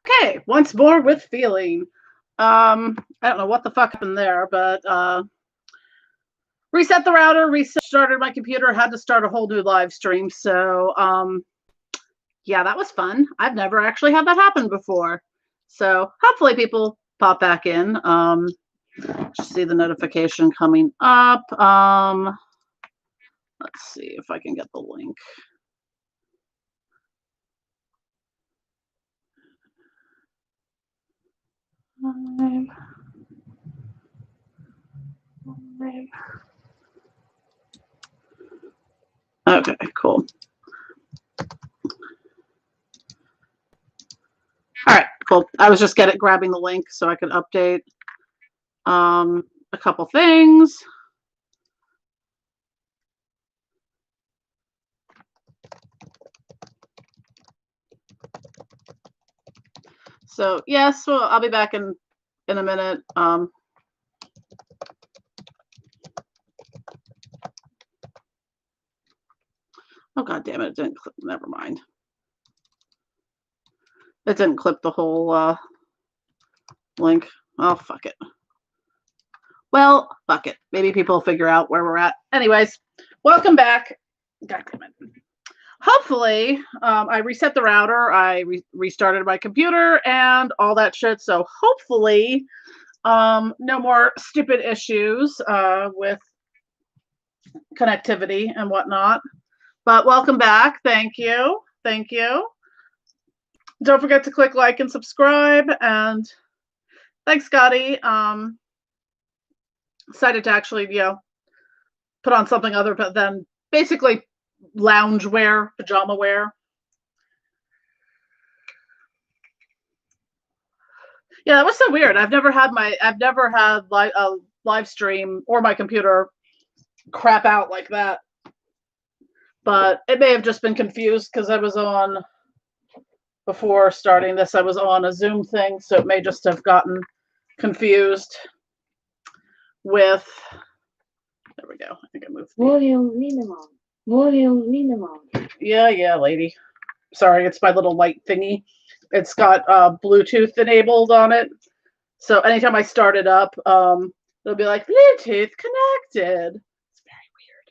Okay, once more with feeling. I don't know what the fuck happened there, but reset the router, restarted my computer, had to start a whole new live stream. So yeah, that was fun. I've never actually had that happen before. So hopefully people pop back in. Just see the notification coming up. Let's see if I can get the link. Okay, cool. All right, cool. I was just grabbing the link so I could update a couple things. So yes, well, I'll be back in a minute. Oh god damn it! It didn't clip. Never mind. It didn't clip the whole link. Oh fuck it. Well, fuck it. Maybe people will figure out where we're at. Anyways, welcome back. God damn it. Hopefully, I reset the router. I restarted my computer and all that shit. So hopefully, no more stupid issues with connectivity and whatnot. But welcome back. Thank you. Thank you. Don't forget to click like and subscribe. And thanks, Scotty. Decided to actually, put on something other than basically lounge wear, pajama wear. Yeah, that was so weird. I've never had a live stream or my computer crap out like that. But it may have just been confused because I was on, before starting this, I was on a Zoom thing, so it may just have gotten confused with, there we go. I think I moved. Volume minimum. Volume minimum. Yeah, lady. Sorry, it's my little light thingy. It's got Bluetooth enabled on it. So anytime I start it up, it'll be like, Bluetooth connected. It's very weird.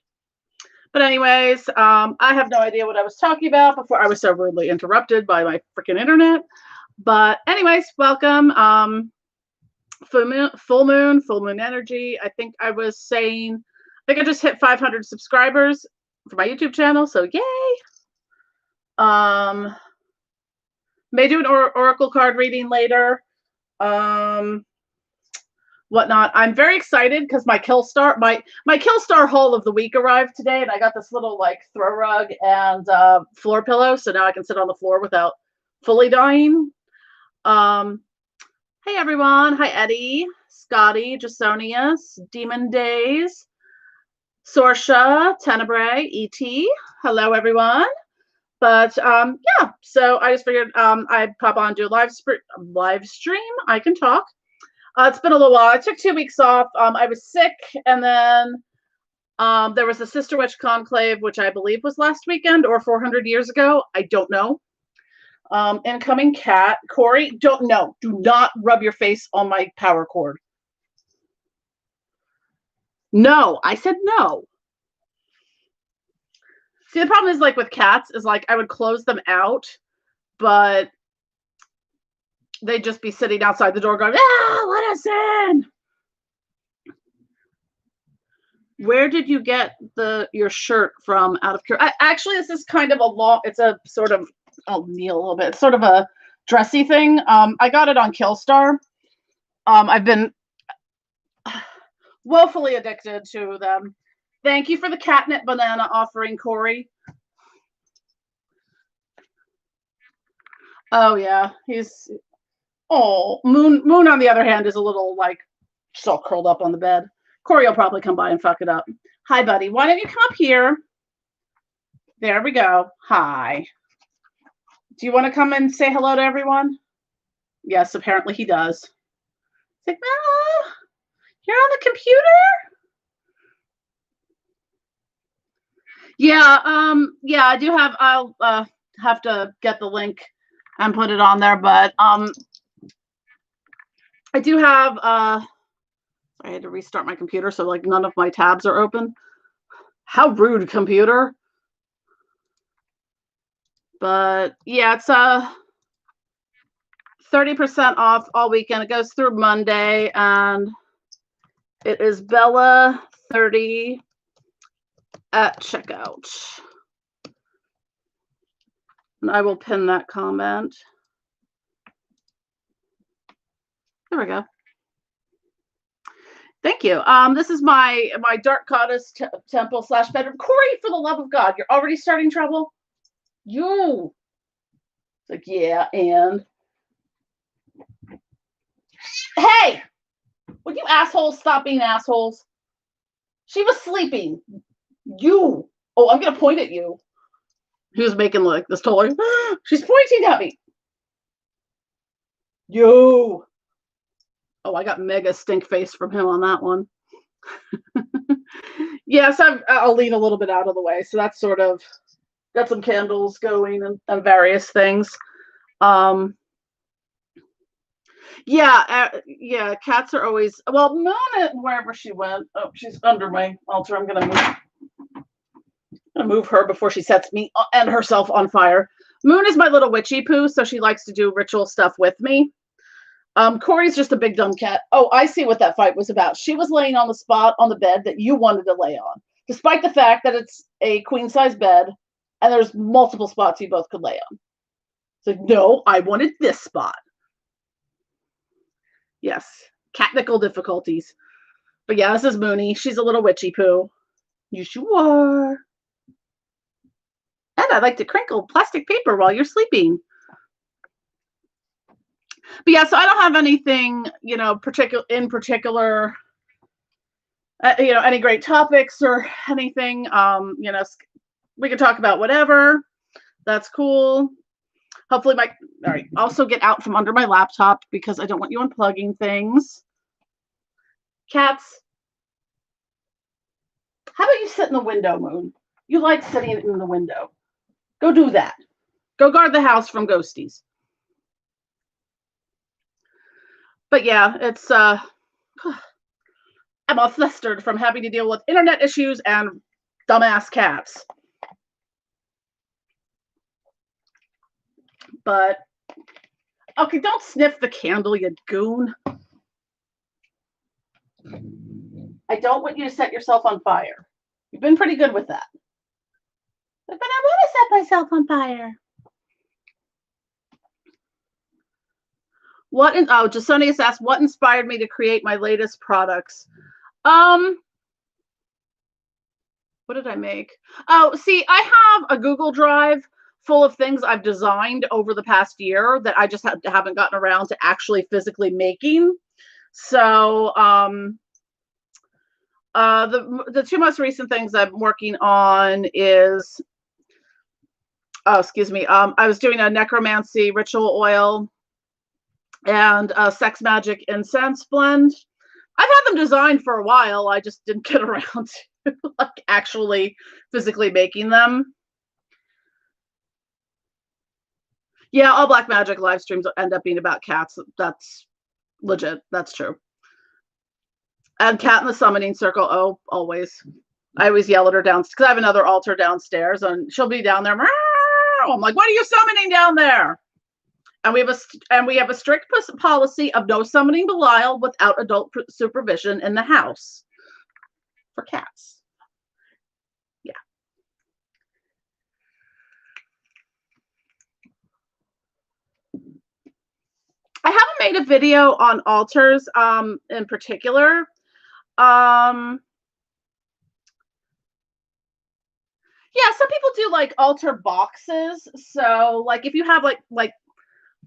But anyways, I have no idea what I was talking about before I was so rudely interrupted by my freaking internet. But anyways, welcome. Full moon energy. I think I was saying, I think I just hit 500 subscribers for my YouTube channel. So yay. May do an oracle card reading later. Whatnot. I'm very excited because my Killstar, my Killstar haul of the week arrived today, and I got this little like throw rug and floor pillow, so now I can sit on the floor without fully dying. Hey everyone. Hi Eddie, Scotty, Jasonius, Demon Days, Sorsha, Tenebrae, ET. Hello everyone. But yeah, so I just figured I'd pop on, do a live stream. I can talk. It's been a little while. I took 2 weeks off. I was sick, and then there was the Sister Witch Conclave, which I believe was last weekend or 400 years ago. I don't know. Incoming cat. Corey, do not rub your face on my power cord. No, I said no. See, the problem is, like, with cats is, like, I would close them out, but they'd just be sitting outside the door going, let us in. Where did you get your shirt from, out of curiosity? Actually, this is kind of it's a sort of, I'll kneel a little bit. It's sort of a dressy thing. I got it on Killstar. I've been woefully addicted to them. Thank you for the catnip banana offering, Corey. Oh yeah, Moon on the other hand is a little like just all curled up on the bed. Corey will probably come by and fuck it up. Hi, buddy. Why don't you come up here? There we go. Hi. Do you want to come and say hello to everyone? Yes, apparently he does. It's like, oh, you're on the computer? Yeah, I do have, I'll have to get the link and put it on there. But I do have I had to restart my computer, so like none of my tabs are open. How rude, computer. But yeah, it's 30% off all weekend. It goes through Monday, and it is Bella 30 at checkout. And I will pin that comment. There we go. Thank you. This is my dark goddess temple / bedroom. Corey, for the love of God, you're already starting trouble? You. It's like, yeah, and hey, would you assholes stop being assholes? She was sleeping. You. Oh, I'm gonna point at you. He was making like this toy. She's pointing at me. You. Oh, I got mega stink face from him on that one. Yes, I'll lean a little bit out of the way. So that's sort of got some candles going and various things. Yeah, cats are always, well, Mona, wherever she went. Oh, she's under my altar. I'm gonna move her before she sets me and herself on fire. Moon is my little witchy poo, so she likes to do ritual stuff with me. Corey's just a big dumb cat. Oh, I see what that fight was about. She was laying on the spot on the bed that you wanted to lay on, despite the fact that it's a queen size bed and there's multiple spots you both could lay on. So no, I wanted this spot. Yes, technical difficulties. But yeah, this is Mooney. She's a little witchy poo. Yes, you are. And I like to crinkle plastic paper while you're sleeping. But yeah, so I don't have anything, particular, any great topics or anything. We can talk about whatever. That's cool. Hopefully all right, also get out from under my laptop because I don't want you unplugging things. Cats, how about you sit in the window, Moon? You like sitting in the window. Go do that. Go guard the house from ghosties. But yeah, it's I'm all flustered from having to deal with internet issues and dumbass cats. But okay, don't sniff the candle, you goon. I don't want you to set yourself on fire. You've been pretty good with that. But I want to set myself on fire. Jasonius asked, what inspired me to create my latest products? What did I make? Oh, see, I have a Google Drive full of things I've designed over the past year that I just haven't gotten around to actually physically making. So the two most recent things I'm working on is, I was doing a necromancy ritual oil and a sex magic incense blend. I've had them designed for a while. I just didn't get around to like actually physically making them. Yeah, all black magic live streams end up being about cats. That's legit. That's true. And Cat in the Summoning Circle. Oh, always. I always yell at her downstairs because I have another altar downstairs, and she'll be down there. I'm like, what are you summoning down there? And we have a strict policy of no summoning Belial without adult supervision in the house for cats. Yeah. I haven't made a video on altars in particular. Yeah, some people do like altar boxes. So like if you have like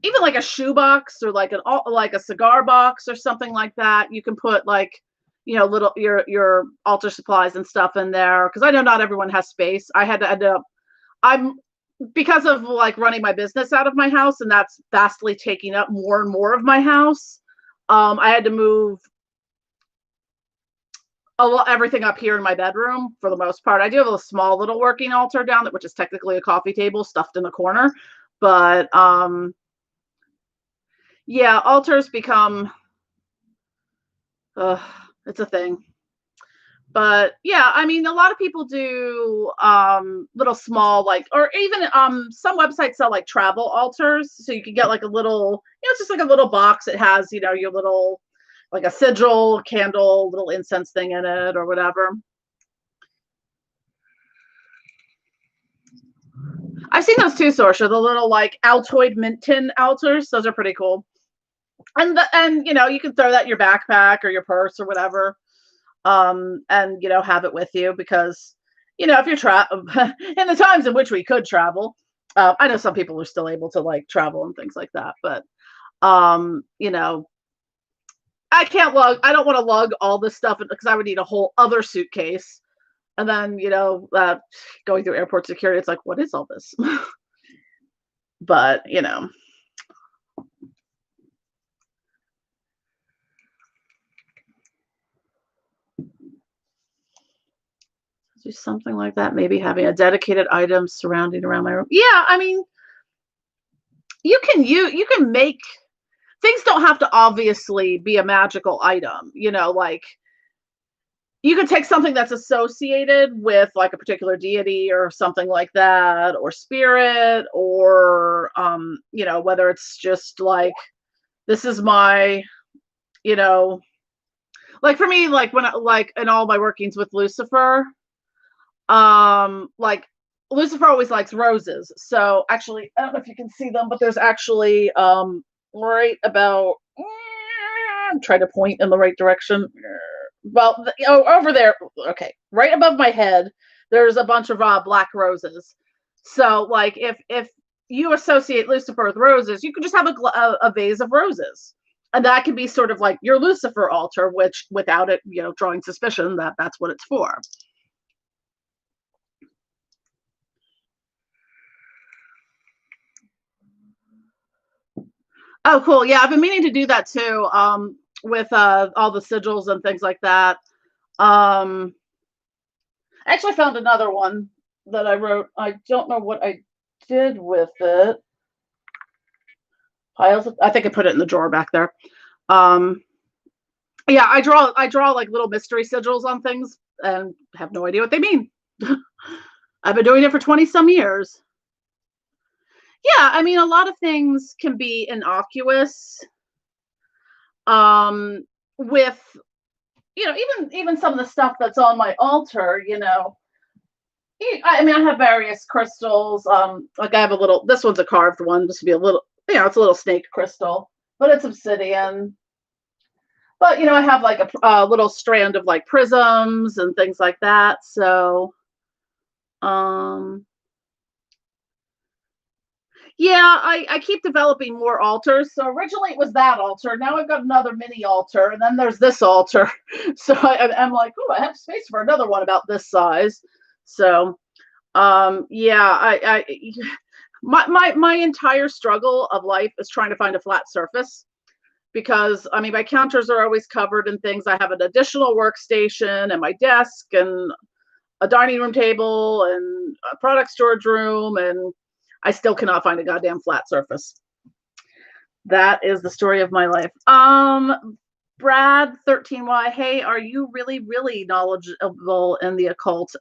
even like a shoe box or like a cigar box or something like that, you can put like, little your altar supplies and stuff in there. Because I know not everyone has space. I had to end up, because of like running my business out of my house, and that's vastly taking up more and more of my house. I had to move everything up here in my bedroom for the most part. I do have a small little working altar down there, which is technically a coffee table stuffed in the corner. But Yeah, altars become, it's a thing. But yeah, I mean, a lot of people do little small, like, or even some websites sell like travel altars, so you can get like a little, it's just like a little box. It has, your little, like a sigil, candle, little incense thing in it or whatever. I've seen those too, Sorsha, the little like Altoid mint tin altars. Those are pretty cool. And you can throw that in your backpack or your purse or whatever, and have it with you, because if you're in the times in which we could travel, I know some people are still able to like travel and things like that, but I can't I don't want to lug all this stuff because I would need a whole other suitcase, and then going through airport security, it's like, what is all this? But do something like that, maybe having a dedicated item surrounding around my room. Yeah, I mean, you can make things, don't have to obviously be a magical item, like you could take something that's associated with like a particular deity or something like that, or spirit, or whether it's just like, this is my, like for me, like when like in all my workings with Lucifer, like Lucifer always likes roses. So actually, I don't know if you can see them, but there's actually right about, try to point in the right direction. Well, over there, okay, right above my head, there's a bunch of black roses. So like if you associate Lucifer with roses, you could just have a vase of roses. And that can be sort of like your Lucifer altar, which without it, drawing suspicion that that's what it's for. Oh, cool. Yeah, I've been meaning to do that too, with all the sigils and things like that. I actually found another one that I wrote. I don't know what I did with it. I think I put it in the drawer back there. Um, yeah, I draw like little mystery sigils on things and have no idea what they mean. I've been doing it for 20 some years. Yeah, I mean, a lot of things can be innocuous. With even some of the stuff that's on my altar, I mean, I have various crystals. Like I have a little. This one's a carved one, just to be a little. It's a little snake crystal, but it's obsidian. But I have like a little strand of like prisms and things like that. So, um, yeah, I keep developing more altars. So originally it was that altar. Now I've got another mini altar, and then there's this altar. So I'm like, oh, I have space for another one about this size. So, yeah, my entire struggle of life is trying to find a flat surface, because I mean my counters are always covered in things. I have an additional workstation and my desk and a dining room table and a product storage room, and I still cannot find a goddamn flat surface. That is the story of my life. Brad 13Y, hey, are you really knowledgeable in the occult?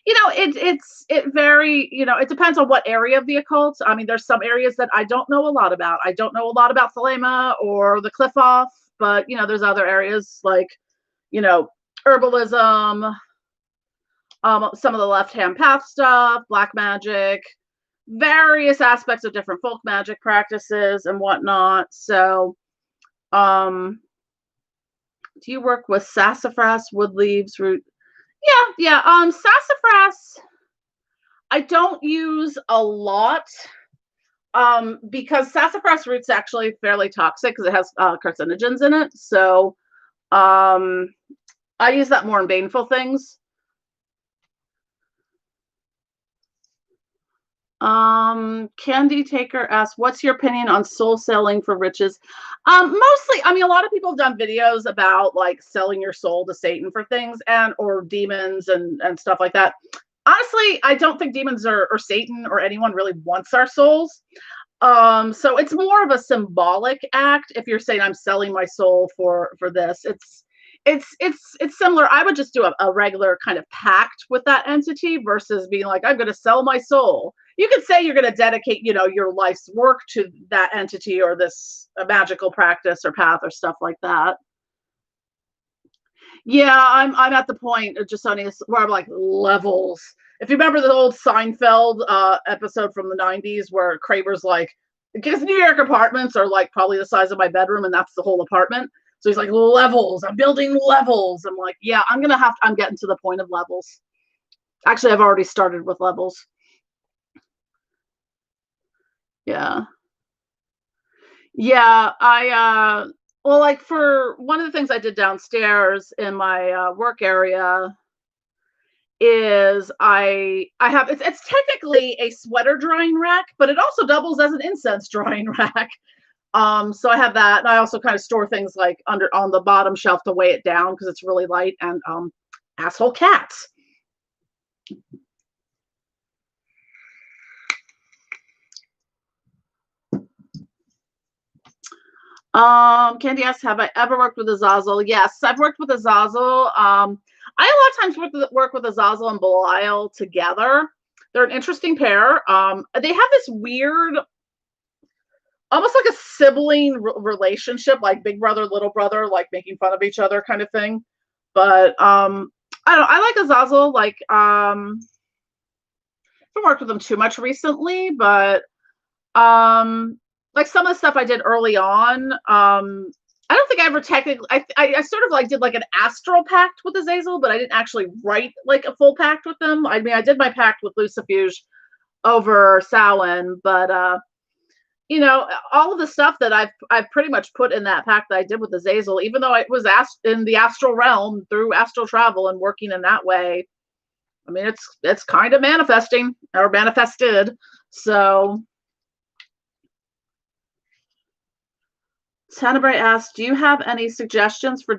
It very, it depends on what area of the occult. I mean, there's some areas that I don't know a lot about. I don't know a lot about Thelema or the Cliff Off, but there's other areas like, herbalism, some of the left hand path stuff, black magic, various aspects of different folk magic practices and whatnot. So, do you work with sassafras, wood leaves, root? Yeah. Sassafras, I don't use a lot, because sassafras root's actually fairly toxic because it has carcinogens in it. So, I use that more in baneful things. Candy Taker asks, what's your opinion on soul selling for riches? Mostly, I mean, a lot of people have done videos about like selling your soul to Satan for things or demons and stuff like that. Honestly, I don't think demons or Satan or anyone really wants our souls. So it's more of a symbolic act. If you're saying I'm selling my soul for this, it's similar. I would just do a regular kind of pact with that entity versus being like, I'm going to sell my soul. You could say you're going to dedicate, your life's work to that entity or this magical practice or path or stuff like that. Yeah, I'm at the point of just where I'm like levels. If you remember the old Seinfeld episode from the 90s where Kramer's like, because New York apartments are like probably the size of my bedroom and that's the whole apartment. So he's like, levels, I'm building levels. I'm like, yeah, I'm getting to the point of levels. Actually, I've already started with levels. Yeah. Yeah, well, like for one of the things I did downstairs in my work area is I have it's technically a sweater drying rack, but it also doubles as an incense drying rack. So I have that, and I also kind of store things like under on the bottom shelf to weigh it down because it's really light, and asshole cats. Candy asks, have I ever worked with Azazel? Yes, I've worked with Azazel. I a lot of times work with Azazel and Belial together. They're an interesting pair. They have this weird, almost like a sibling relationship, like big brother, little brother, like making fun of each other kind of thing. But I don't know. I like Azazel. Like, I haven't worked with them too much recently, but like some of the stuff I did early on, I don't think I ever technically, I sort of like did like an astral pact with Azazel, but I didn't actually write like a full pact with them. I mean, I did my pact with Lucifuge over Samhain, but all of the stuff that I've pretty much put in that pact that I did with Azazel, even though it was in the astral realm through astral travel and working in that way. I mean, it's kind of manifesting or manifested. So Tenebrae asks, do you have any suggestions for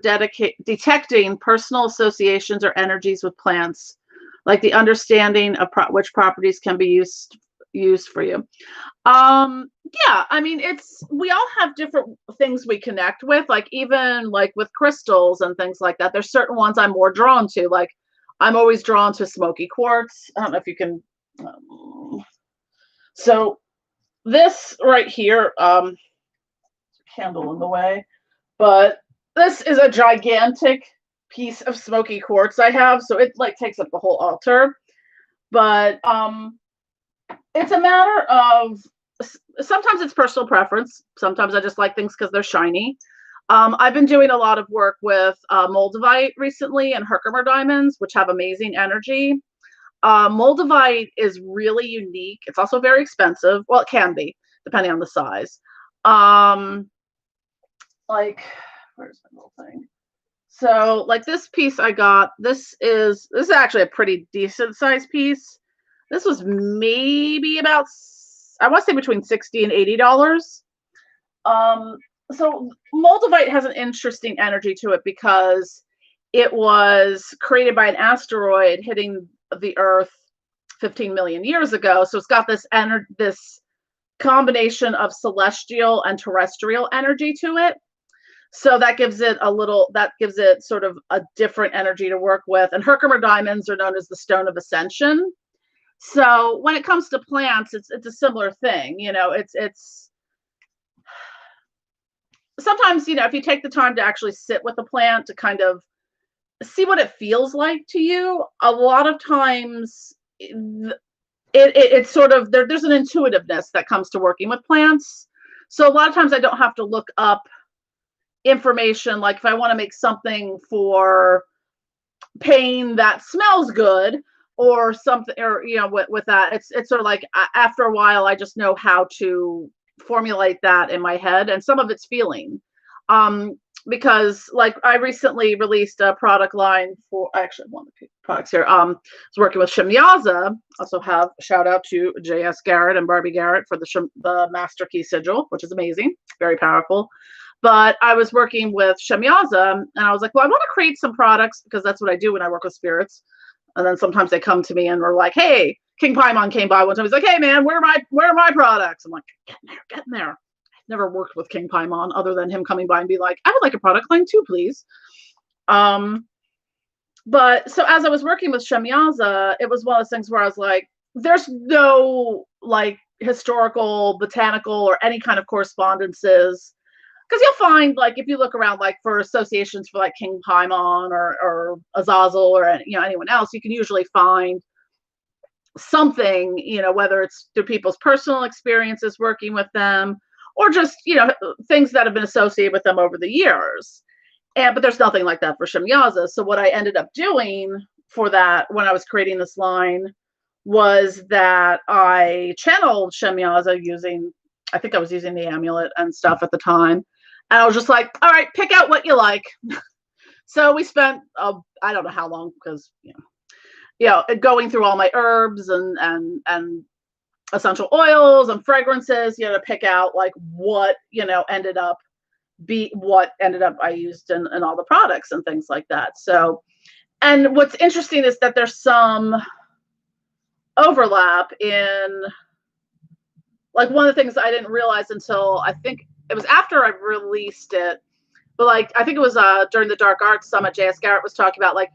detecting personal associations or energies with plants, like the understanding of which properties can be used for you? Yeah, I mean, we all have different things we connect with, like even like with crystals and things like that. There's certain ones I'm more drawn to. Like I'm always drawn to smoky quartz. I don't know if you can. So this right here, candle in the way, but this is a gigantic piece of smoky quartz I have, so it like takes up the whole altar. But it's a matter of, sometimes it's personal preference. Sometimes I just like things because they're shiny. I've been doing a lot of work with Moldavite recently and Herkimer diamonds, which have amazing energy. Moldavite is really unique. It's also very expensive. Well, it can be, depending on the size. Like, where's my little thing? So like this piece I got, this is actually a pretty decent sized piece. This was maybe about, I want to say between $60 and $80. So Moldavite has an interesting energy to it because it was created by an asteroid hitting the Earth 15 million years ago. So it's got this combination of celestial and terrestrial energy to it. So that gives it sort of a different energy to work with. And Herkimer diamonds are known as the stone of ascension. So when it comes to plants, it's a similar thing. It's sometimes, if you take the time to actually sit with the plant to kind of see what it feels like to you, a lot of times it's sort of, there's an intuitiveness that comes to working with plants. So a lot of times I don't have to look up information, like if I want to make something for pain that smells good or something, or with that, it's sort of like after a while I just know how to formulate that in my head, and some of it's feeling, because like I recently released a product line for, actually one of the products here, I was working with Shemyaza. Also have a shout out to JS Garrett and Barbie Garrett for the Master Key Sigil, which is amazing, very powerful. But I was working with Shemyaza, and I was like, well, I want to create some products because that's what I do when I work with spirits. And then sometimes they come to me and we're like, hey, King Paimon came by one time. He's like, "Hey man, where are my products?" I'm like, getting there. I've never worked with King Paimon other than him coming by and be like, "I would like a product line too, please." But so as I was working with Shemyaza, it was one of those things where I was like, there's no like historical, botanical, or any kind of correspondences. Because you'll find, like, if you look around, like, for associations for like King Paimon or Azazel or anyone else, you can usually find something, whether it's through people's personal experiences working with them or just, things that have been associated with them over the years. But there's nothing like that for Shemyaza. So what I ended up doing for that when I was creating this line was that I channeled Shemyaza using, I think I was using the amulet and stuff at the time. And I was just like, all right, pick out what you like. So we spent, I don't know how long, because, going through all my herbs and essential oils and fragrances, to pick out like what, ended up I used in all the products and things like that. So, and what's interesting is that there's some overlap in, like, one of the things I didn't realize until I think it was after I released it, but like, I think it was during the Dark Arts Summit, J.S. Garrett was talking about, like,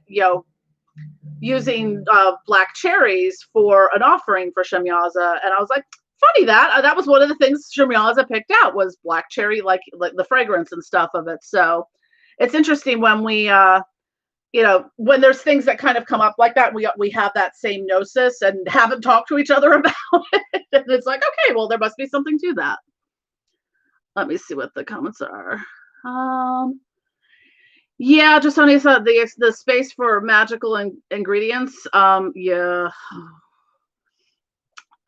using black cherries for an offering for Shemyaza. And I was like, funny that was one of the things Shemyaza picked out was black cherry, like the fragrance and stuff of it. So it's interesting when we, when there's things that kind of come up like that, we have that same gnosis and haven't talked to each other about it. And it's like, okay, well, there must be something to that. Let me see what the comments are. Yeah, just only said the space for magical ingredients. Yeah,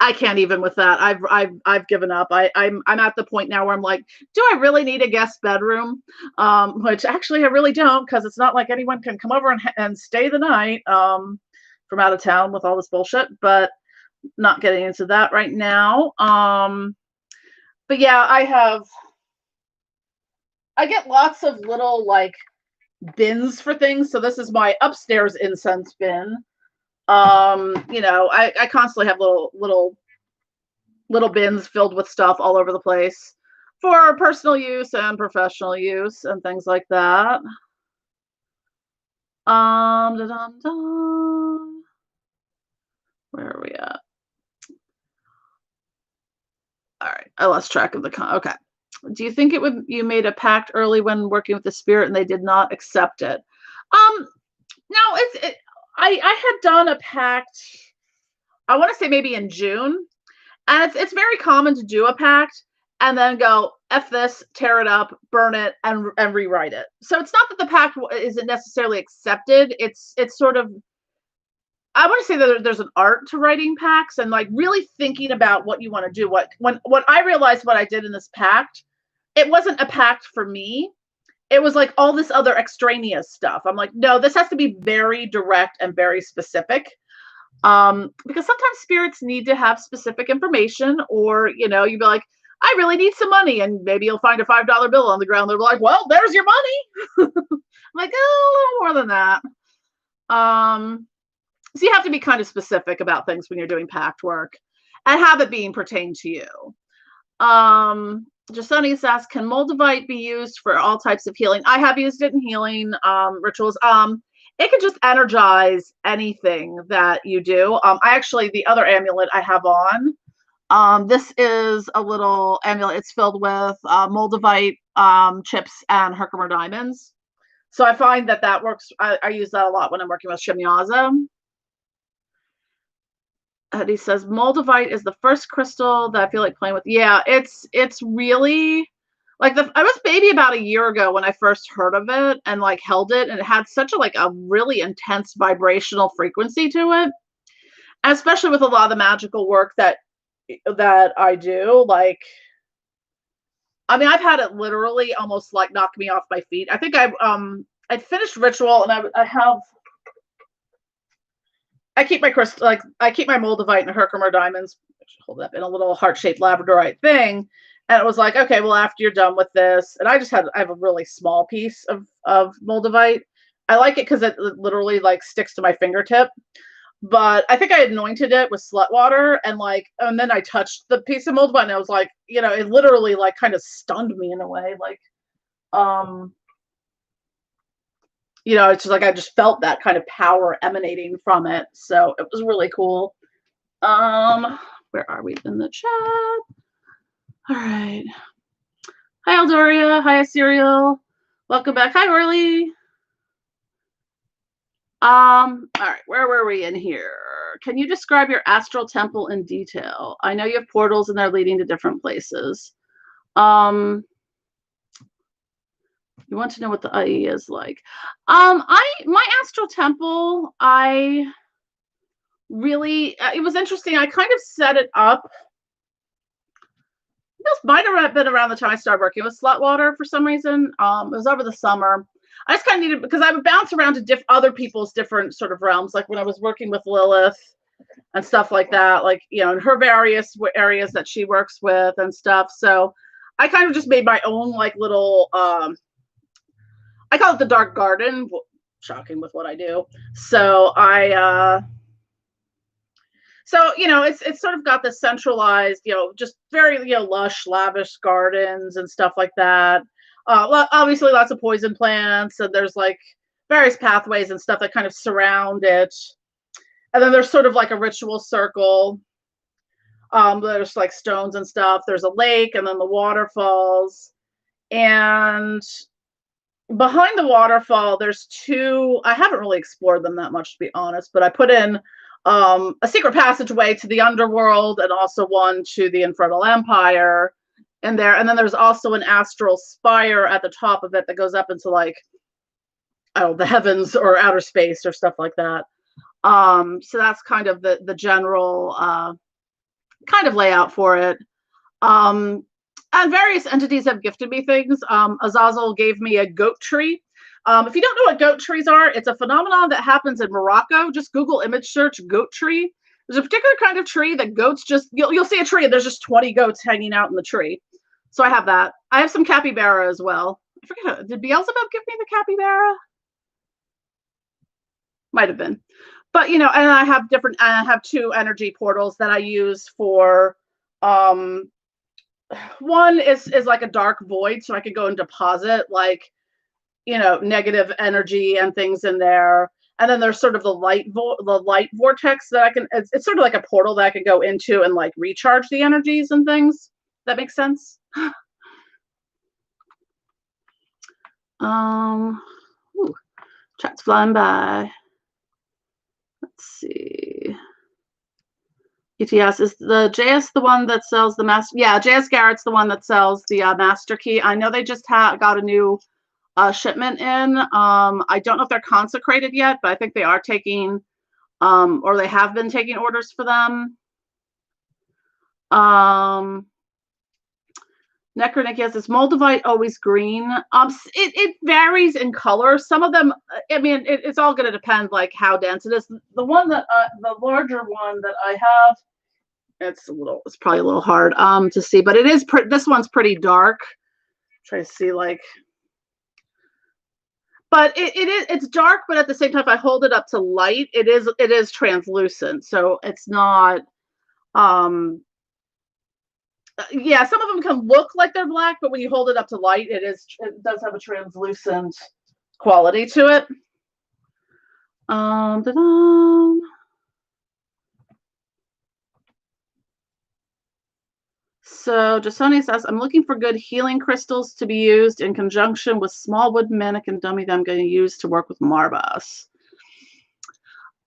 I can't even with that. I've given up. I'm at the point now where I'm like, do I really need a guest bedroom? Which actually I really don't, because it's not like anyone can come over and stay the night from out of town with all this bullshit. But not getting into that right now. But yeah, I get lots of little like bins for things. So this is my upstairs incense bin. I constantly have little bins filled with stuff all over the place for personal use and professional use and things like that. Where are we at? All right, I lost track of the okay. Do you think you made a pact early when working with the spirit and they did not accept it? No, I had done a pact, I want to say maybe in June, and it's very common to do a pact and then go F this, tear it up, burn it, and rewrite it. So it's not that the pact isn't necessarily accepted. It's sort of, I want to say that there's an art to writing pacts and like really thinking about what you want to do. When I realized what I did in this pact, it wasn't a pact for me. It was like all this other extraneous stuff. I'm like, no, this has to be very direct and very specific. Because sometimes spirits need to have specific information, or, you'd be like, I really need some money. And maybe you'll find a $5 bill on the ground. They're like, well, there's your money. I'm like, oh, a little more than that. So you have to be kind of specific about things when you're doing pact work and have it being pertained to you. Jasonius asks, can Moldavite be used for all types of healing? I have used it in healing rituals. It can just energize anything that you do. The other amulet I have on, this is a little amulet. It's filled with Moldavite chips and Herkimer diamonds. So I find that works. I use that a lot when I'm working with Shemyaza. And he says Moldavite is the first crystal that I feel like playing with. Yeah, it's really like I was maybe about a year ago when I first heard of it and like held it, and it had such a really intense vibrational frequency to it, especially with a lot of the magical work that I do. Like, I mean, I've had it literally almost like knock me off my feet. I think I'd finished ritual, and I keep my crystal, like I keep my Moldavite and Herkimer diamonds, which hold up in a little heart-shaped labradorite thing. And it was like, okay, well, after you're done with this, and I have a really small piece of Moldavite. I like it because it literally like sticks to my fingertip. but I think I anointed it with slut water, and like, and then I touched the piece of mold button. I was like, you know, it literally like kind of stunned me in a way, like, you know, it's just like I just felt that kind of power emanating from it. So it was really cool. Where are we in the chat? All right. Hi, Eldoria. Hi, Asiriel. Welcome back. Hi, Orly. All right, where were we in here? Can you describe your astral temple in detail? I know you have portals and they're leading to different places. You want to know what the IE is like? My astral temple, I really, it was interesting. I kind of set it up. This might have been around the time I started working with slut water for some reason. It was over the summer. I just kind of needed, because I would bounce around to other people's different sort of realms, like when I was working with Lilith and stuff like that, like, you know, in her various areas that she works with and stuff. So I kind of just made my own like little, I call it the dark garden, shocking with what I do. So so, you know, it's sort of got this centralized, you know, just very, you know, lush, lavish gardens and stuff like that. Obviously lots of poison plants, and there's like various pathways and stuff that kind of surround it. And then there's sort of like a ritual circle. There's like stones and stuff. There's a lake, and then the waterfalls. And behind the waterfall, there's two, I haven't really explored them that much, to be honest, but I put in a secret passageway to the underworld and also one to the Infernal Empire in there. And then there's also an astral spire at the top of it that goes up into like, oh, the heavens or outer space or stuff like that. So that's kind of the general kind of layout for it. And various entities have gifted me things. Azazel gave me a goat tree. If you don't know what goat trees are, it's a phenomenon that happens in Morocco. Just Google image search goat tree. There's a particular kind of tree that goats just, you'll see a tree and there's just 20 goats hanging out in the tree. So I have that. I have some capybara as well. I forget, did Beelzebub give me the capybara? Might have been. But, you know, and I have two energy portals that I use for, one is like a dark void, so I could go and deposit like, you know, negative energy and things in there. And then there's sort of the light vortex that I can, it's sort of like a portal that I can go into and like recharge the energies and things. That makes sense. Ooh, chat's flying by. Let's see. ETS, is the JS the one that sells the master? Yeah, JS Garrett's the one that sells the master key. I know they just got a new shipment in. I don't know if they're consecrated yet, but I think they are taking, or they have been taking orders for them. Necronik, yes, is Moldavite always green? It varies in color. Some of them, I mean, it's all going to depend like how dense it is. The one that, the larger one that I have, it's probably a little hard to see, but it is, this one's pretty dark. Try to see like, but it's dark, but at the same time, if I hold it up to light, it is translucent. So it's not, yeah, some of them can look like they're black, but when you hold it up to light, it does have a translucent quality to it. So Jasoni says, I'm looking for good healing crystals to be used in conjunction with small wood mannequin dummy that I'm going to use to work with Marbas.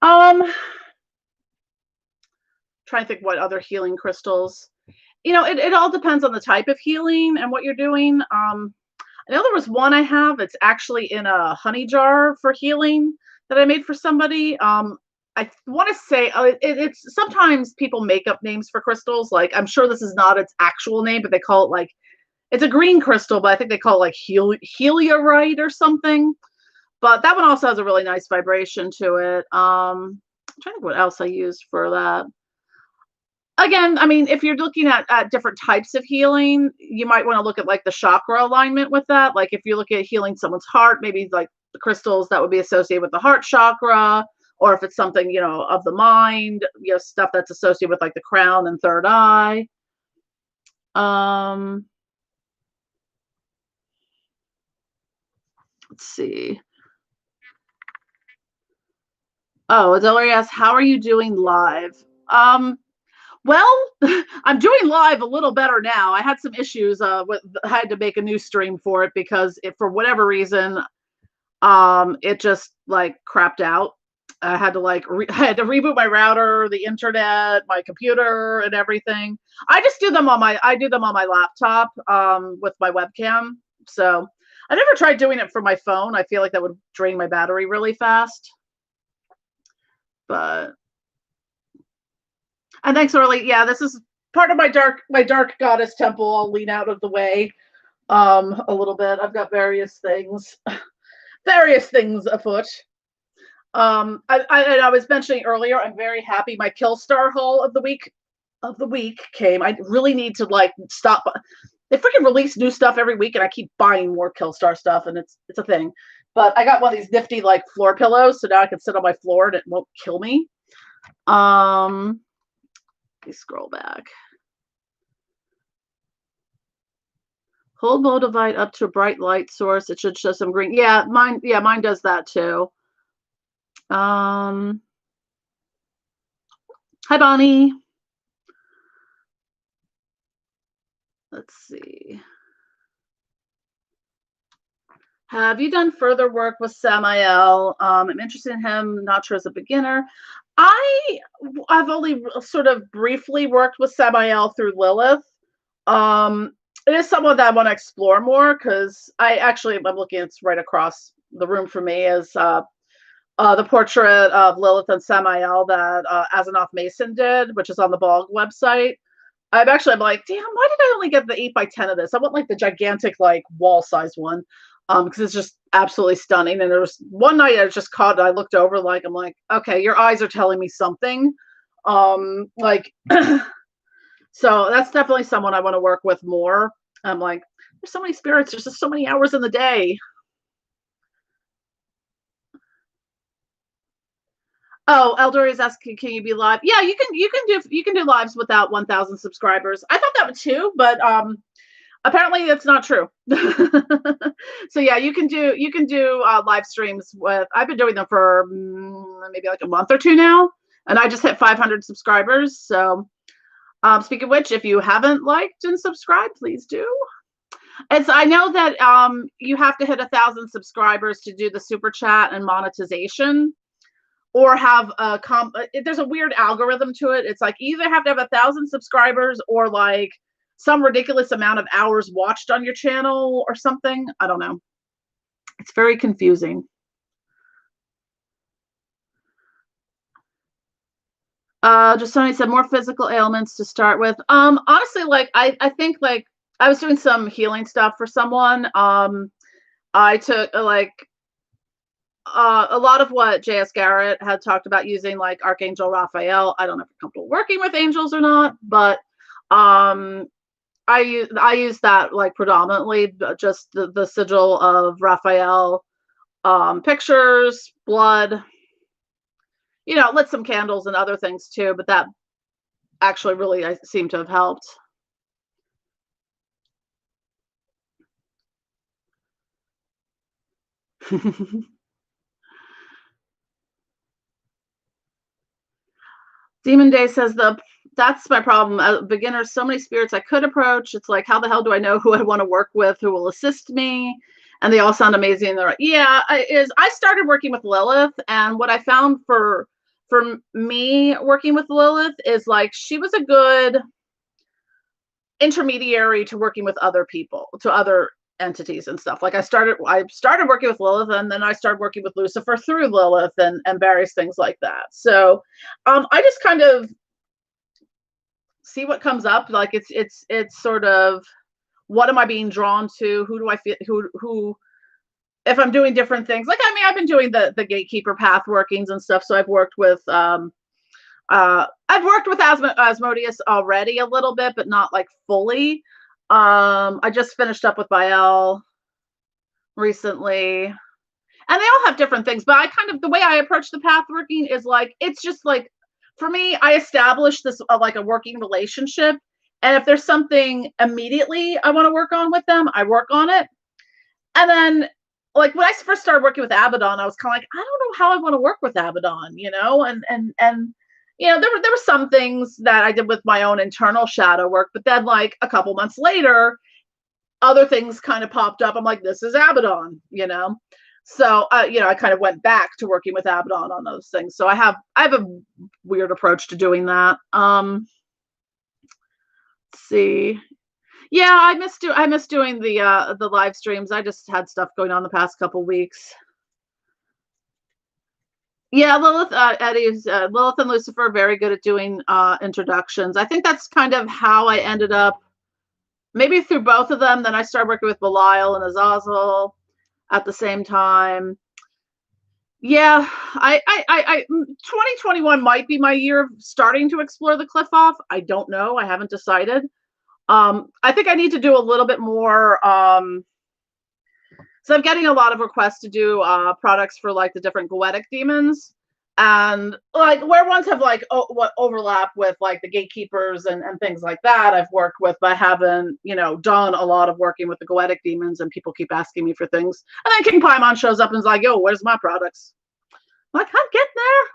Trying to think what other healing crystals. You know, it all depends on the type of healing and what you're doing. I know there was one I have. It's actually in a honey jar for healing that I made for somebody. I want to say it's sometimes people make up names for crystals. Like, I'm sure this is not its actual name, but they call it like, it's a green crystal, but I think they call it like heliorite or something. But that one also has a really nice vibration to it. I'm trying to think what else I used for that. Again, I mean, if you're looking at different types of healing, you might want to look at like the chakra alignment with that. Like if you look at healing someone's heart, maybe like the crystals that would be associated with the heart chakra, or if it's something, of the mind, stuff that's associated with like the crown and third eye. Let's see. Oh, Adelia asks, how are you doing live? Well, I'm doing live a little better now. I had some issues. I had to make a new stream for it because for whatever reason, it just like crapped out. I had to I had to reboot my router, the internet, my computer, and everything. I do them on my laptop with my webcam. So I never tried doing it for my phone. I feel like that would drain my battery really fast. But and thanks, Orly. Yeah, this is part of my dark goddess temple. I'll lean out of the way a little bit. I've got various things afoot. I was mentioning earlier, I'm very happy my Killstar haul of the week came. I really need to stop. They freaking release new stuff every week, and I keep buying more Killstar stuff, and it's a thing. But I got one of these nifty floor pillows, so now I can sit on my floor and it won't kill me. Let me scroll back. Hold Moldavite up to a bright light source. It should show some green. Yeah, mine does that too. Hi, Bonnie. Let's see. Have you done further work with Samael? I'm interested in him, not sure as a beginner. I've only sort of briefly worked with Samael through Lilith. It is someone that I want to explore more because I'm looking, it's right across the room from me is the portrait of Lilith and Samael that Azanoth Mason did, which is on the Bog website. I'm like, damn, why did I only get the 8x10 of this? I want the gigantic wall size one because it's just absolutely stunning. And there was one night I was just caught. I looked over I'm like, okay, your eyes are telling me something. So that's definitely someone I want to work with more. I'm like, there's so many spirits. There's just so many hours in the day. Oh, Eldor is asking, can you be live? Yeah, you can do lives without 1,000 subscribers. I thought that would too, but apparently that's not true. So yeah, you can do live streams with. I've been doing them for maybe a month or two now, and I just hit 500 subscribers. So, speaking of which, if you haven't liked and subscribed, please do. I know that you have to hit 1,000 subscribers to do the super chat and monetization. Or have there's a weird algorithm to it. It's you either have to have 1,000 subscribers or some ridiculous amount of hours watched on your channel or something. I don't know. It's very confusing. Just somebody said more physical ailments to start with. Honestly, I think I was doing some healing stuff for someone. I took a lot of what J.S. Garrett had talked about using Archangel Raphael. I don't know if I'm comfortable working with angels or not, but I use that predominantly, just the sigil of Raphael, pictures, blood, lit some candles and other things too, but that actually really I seem to have helped. Demon Day says that's my problem. Beginners, so many spirits I could approach. It's how the hell do I know who I want to work with, who will assist me? And they all sound amazing. They're I started working with Lilith, and what I found for me working with Lilith is she was a good intermediary to working with other people, to other entities and stuff. I started working with Lilith, and then I started working with Lucifer through Lilith and various things like that. So I just kind of see what comes up. It's sort of, what am I being drawn to? Who do I feel who if I'm doing different things. I've been doing the gatekeeper path workings and stuff. So I've worked with Asmodeus already a little bit, but not fully. I just finished up with Baal recently, and they all have different things, but I kind of, the way I approach the path working is like, it's just like, for me, I establish this like a working relationship. And if there's something immediately I want to work on with them, I work on it. And then, like when I first started working with Abaddon, I was kind of like, I don't know how I want to work with Abaddon, and there were some things that I did with my own internal shadow work, but then like a couple months later, other things kind of popped up. I'm like, this is Abaddon. So I kind of went back to working with Abaddon on those things. So I have a weird approach to doing that. Let's see. Yeah, I miss doing the live streams. I just had stuff going on the past couple weeks. Yeah, Lilith, Eddie's Lilith and Lucifer very good at doing introductions. I think that's kind of how I ended up, maybe through both of them. Then I started working with Belial and Azazel at the same time. Yeah, I 2021 might be my year of starting to explore the cliff off. I don't know. I haven't decided. I think I need to do a little bit more. So I'm getting a lot of requests to do products for like the different goetic demons, and like where ones have like what overlap with like the gatekeepers and things like that I've worked with, but I haven't done a lot of working with the goetic demons, and people keep asking me for things. And then King Paimon shows up and is like, yo, where's my products? I'm like, I'm getting there.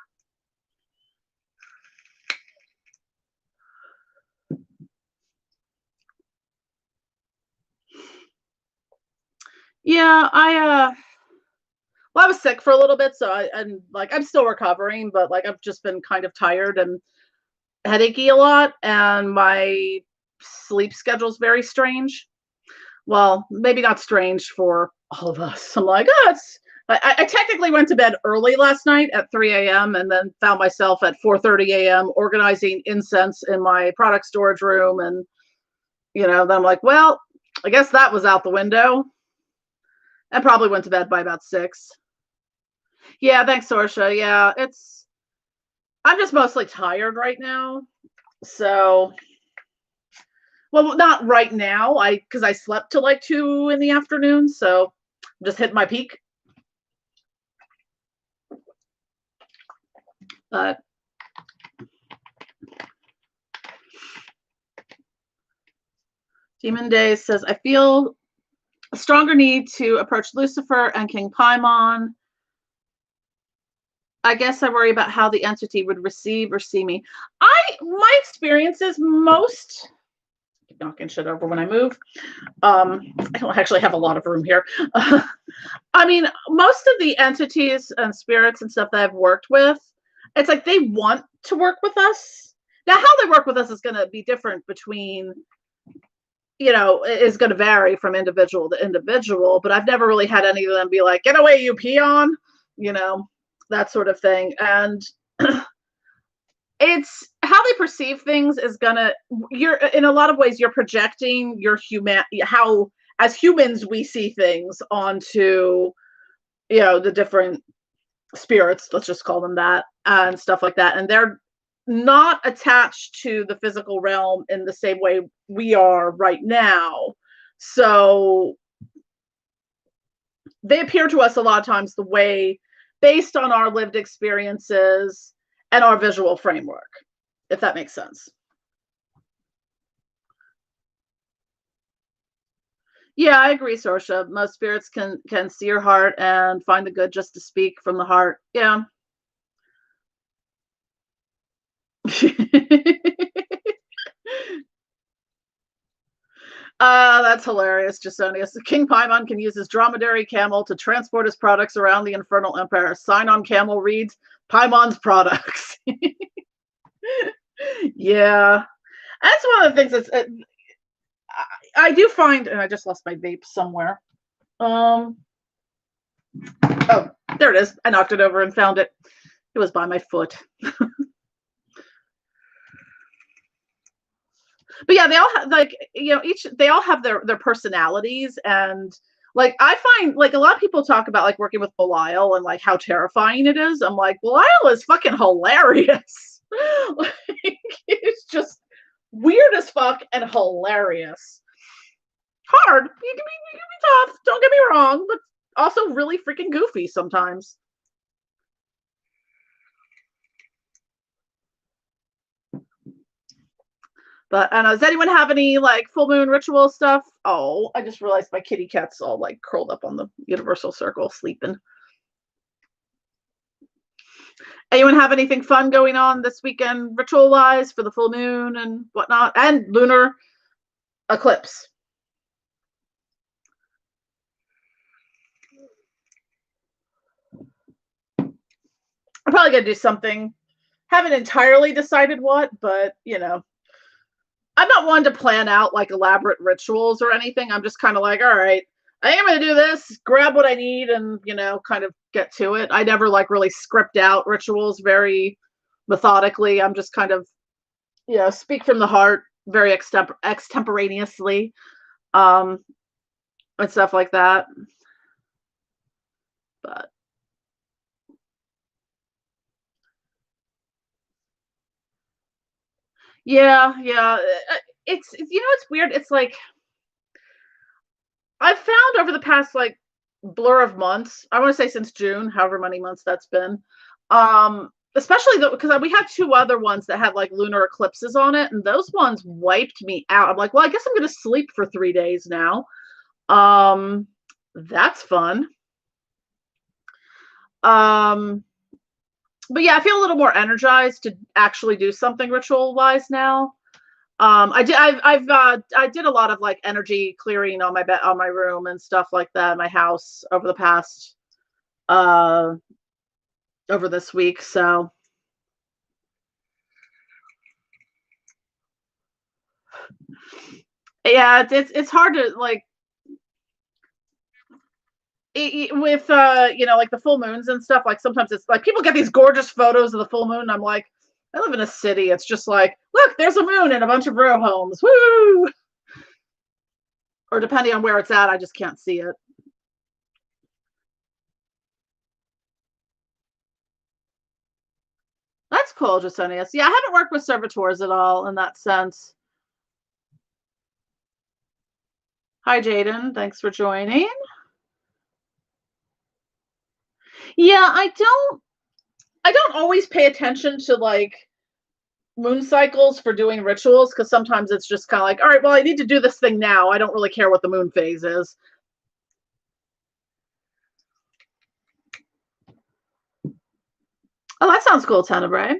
Yeah, I was sick for a little bit, so I'm still recovering, but like I've just been kind of tired and headachy a lot, and my sleep schedule's very strange. Well, maybe not strange for all of us. I'm like, I technically went to bed early last night at 3 a.m. and then found myself at 4:30 a.m. organizing incense in my product storage room, and then I'm like, well, I guess that was out the window. I probably went to bed by about 6. Yeah, thanks, Sorsha. Yeah, I'm just mostly tired right now. So, well, not right now. Because I slept till like 2 in the afternoon, so I'm just hitting my peak. But Demon Days says, I feel a stronger need to approach Lucifer and King Paimon. I guess I worry about how the entity would receive or see me. My experience is most, keep knocking shit over when I move. I don't actually have a lot of room here. I mean, most of the entities and spirits and stuff that I've worked with, it's like they want to work with us. Now, how they work with us is going to be different between, is going to vary from individual to individual, but I've never really had any of them be like, get away, you peon, that sort of thing. And it's how they perceive things is you're in a lot of ways, you're projecting how as humans we see things onto, the different spirits, let's just call them that, and stuff like that. And they're not attached to the physical realm in the same way we are right now. So they appear to us a lot of times the way based on our lived experiences and our visual framework, if that makes sense. Yeah, I agree, Sorsha. Most spirits can see your heart and find the good just to speak from the heart. Yeah. That's hilarious, Jasonius. King Paimon can use his dromedary camel to transport his products around the Infernal Empire. Sign on camel reads Paimon's products. Yeah. That's one of the things that's I do find, and I just lost my vape somewhere. Oh, there it is. I knocked it over and found it. It was by my foot. But yeah, they all have they all have their personalities, and like I find like a lot of people talk about like working with Belial and like how terrifying it is. I'm like, Belial is fucking hilarious. Like, it's just weird as fuck and hilarious. Hard. You can be tough. Don't get me wrong, but also really freaking goofy sometimes. But I don't know, does anyone have any like full moon ritual stuff? Oh, I just realized my kitty cat's all like curled up on the universal circle sleeping. Anyone have anything fun going on this weekend ritual wise for the full moon and whatnot and lunar eclipse? I'm probably gonna do something. Haven't entirely decided what, but you know, I'm not one to plan out like elaborate rituals or anything. I'm just kind of like, all right, I am going to do this, grab what I need, and you know, kind of get to it. I never like really script out rituals very methodically. I'm just kind of, you know, speak from the heart, very extemporaneously, um, and stuff like that. But yeah, it's you know, it's weird. It's like I've found over the past like blur of months, I want to say since June, however many months that's been, especially because we had two other ones that had like lunar eclipses on it, and those ones wiped me out. I'm like, well, I guess I'm going to sleep for 3 days now. Um, that's fun. Um, but yeah, I feel a little more energized to actually do something ritual wise now. I did a lot of like energy clearing on my bed, on my room and stuff like that in my house over the past uh over this week. So yeah, it's hard to like with you know, like the full moons and stuff. Like sometimes it's like people get these gorgeous photos of the full moon. And I'm like, I live in a city. It's just like, look, there's a moon and a bunch of row homes. Woo! Or depending on where it's at, I just can't see it. That's cool, Jasonius. Yeah, I haven't worked with servitors at all in that sense. Hi, Jaden. Thanks for joining. Yeah, I don't always pay attention to like moon cycles for doing rituals because sometimes it's just kind of like, all right, well, I need to do this thing now. I don't really care what the moon phase is. Oh, that sounds cool, Tenebrae.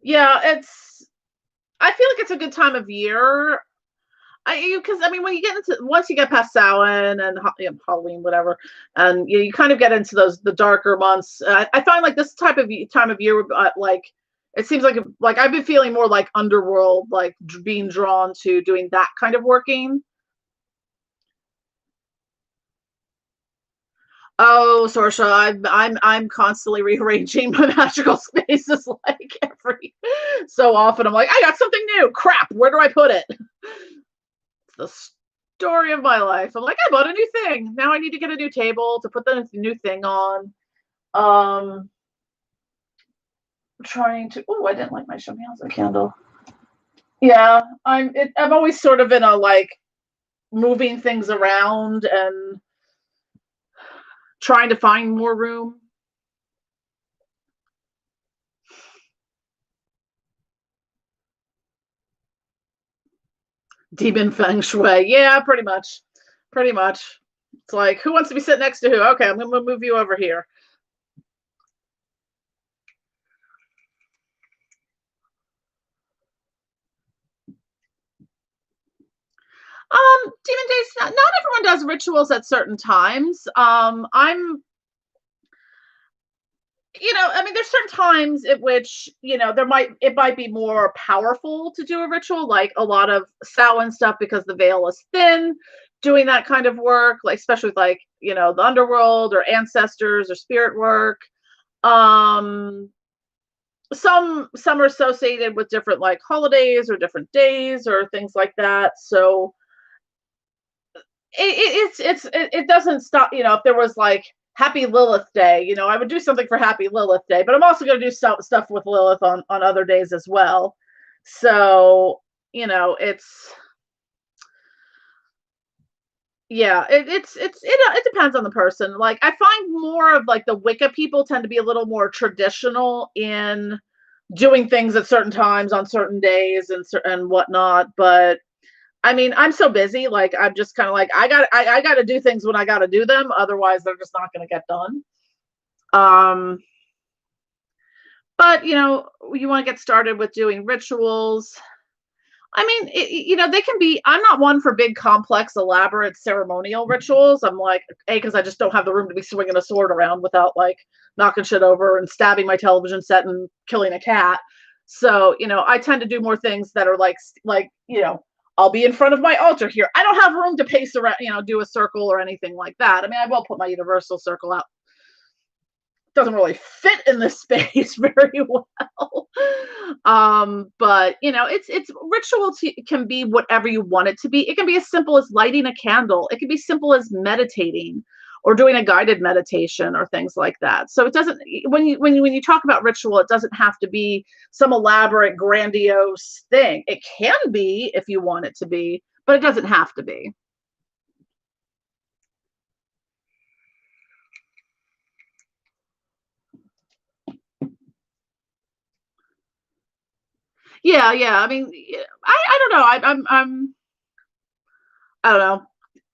Yeah, I feel like it's a good time of year. Because I mean, when you get into once you get past Samhain and you know, Halloween, whatever, and you kind of get into those the darker months. I find like this type of time of year, like it seems like I've been feeling more like underworld, like being drawn to doing that kind of working. Oh, Sorsha, I'm constantly rearranging my magical spaces like every so often. I'm like, I got something new. Crap, where do I put it? It's the story of my life. I'm like, I bought a new thing. Now I need to get a new table to put the new thing on. Um, trying to. Oh, I didn't like my Shamiaza candle. Yeah, I'm always sort of in a like moving things around and trying to find more room. Demon feng shui. Yeah, pretty much. Pretty much. It's like, who wants to be sitting next to who? Okay, I'm going to move you over here. Demon days. Not everyone does rituals at certain times. I'm, you know, I mean, there's certain times at which, you know, it might be more powerful to do a ritual, like a lot of Samhain stuff because the veil is thin. Doing that kind of work, like especially with like, you know, the underworld or ancestors or spirit work. Um, some are associated with different like holidays or different days or things like that. So it doesn't stop. You know, if there was like Happy Lilith Day, you know, I would do something for Happy Lilith Day, but I'm also going to do stuff with Lilith on other days as well. So you know, Yeah, it depends on the person. Like I find more of like the Wicca people tend to be a little more traditional in doing things at certain times on certain days and whatnot. But I mean, I'm so busy. Like I'm just kind of like I got to do things when I got to do them. Otherwise, they're just not going to get done. Um, but you want to get started with doing rituals. I mean, they can be. I'm not one for big, complex, elaborate ceremonial rituals. I'm like, because I just don't have the room to be swinging a sword around without like knocking shit over and stabbing my television set and killing a cat. So, I tend to do more things that are I'll be in front of my altar here. I don't have room to pace around, do a circle or anything like that. I mean, I will put my universal circle out, doesn't really fit in this space very well. But it's ritual can be whatever you want it to be. It can be as simple as lighting a candle. It can be simple as meditating or doing a guided meditation or things like that. So it doesn't, when you talk about ritual, it doesn't have to be some elaborate, grandiose thing. It can be if you want it to be, but it doesn't have to be. Yeah, yeah. I mean, I don't know. I don't know.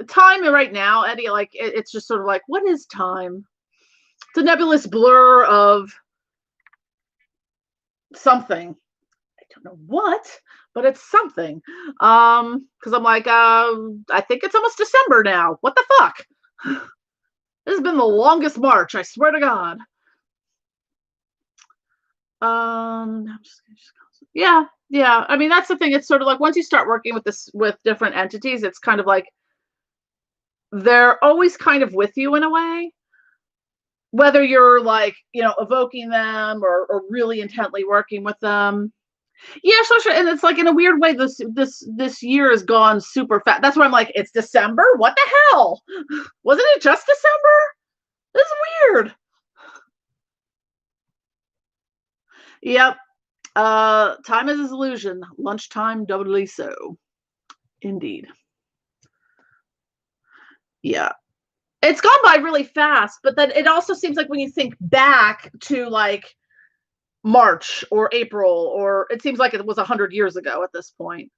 Time right now, Eddie, like it's just sort of like, what is time? It's a nebulous blur of something. I don't know what, but it's something. Because I'm like, I think it's almost December now. What the fuck? This has been the longest March, I swear to God. Yeah, yeah. I mean, that's the thing. It's sort of like once you start working with different entities, it's kind of like they're always kind of with you in a way, whether you're like evoking them or really intently working with them. Yeah, sure. And it's like in a weird way this year has gone super fast. That's why I'm like, it's December, what the hell? Wasn't it just December? This is weird. Yep. Time is an illusion, lunchtime doubly so. Indeed. Yeah, it's gone by really fast, but then it also seems like when you think back to like March or April, or it seems like it was 100 years ago at this point.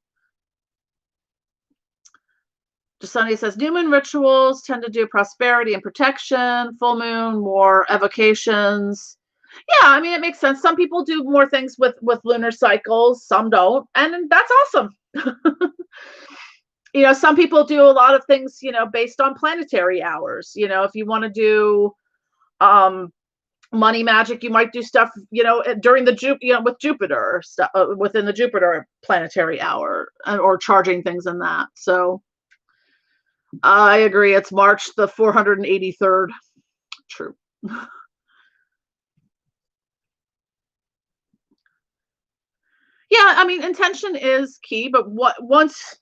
Sunday says new moon rituals tend to do prosperity and protection. Full moon, more evocations. Yeah, I mean it makes sense. Some people do more things with lunar cycles, some don't, and that's awesome. Some people do a lot of things, based on planetary hours. If you want to do um money magic, you might do stuff during the with Jupiter stuff, within the Jupiter planetary hour, or charging things in that. So I agree, it's March the 483rd. True. Yeah, I mean intention is key, but once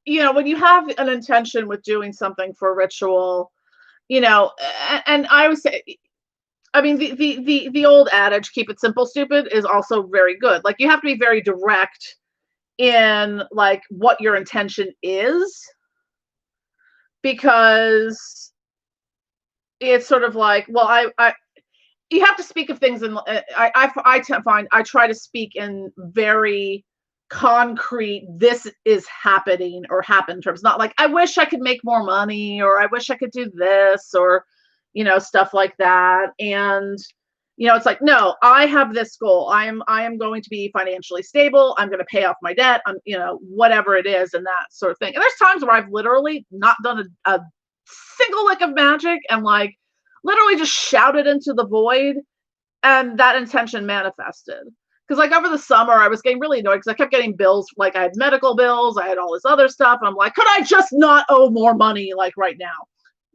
when you have an intention with doing something for a ritual, and I would say, I mean, the old adage, keep it simple, stupid, is also very good. Like you have to be very direct in like what your intention is, because it's sort of like, well, I you have to speak of things in find I try to speak in very concrete, this is happening or happen terms, not like I wish I could make more money or I wish I could do this or stuff like that. And it's like, no, I have this goal. I am going to be financially stable. I'm going to pay off my debt. I'm whatever it is, and that sort of thing. And there's times where I've literally not done a single lick of magic and like literally just shouted into the void, and that intention manifested. Because like over the summer I was getting really annoyed because I kept getting bills, like I had medical bills, I had all this other stuff, and I'm like, could I just not owe more money like right now?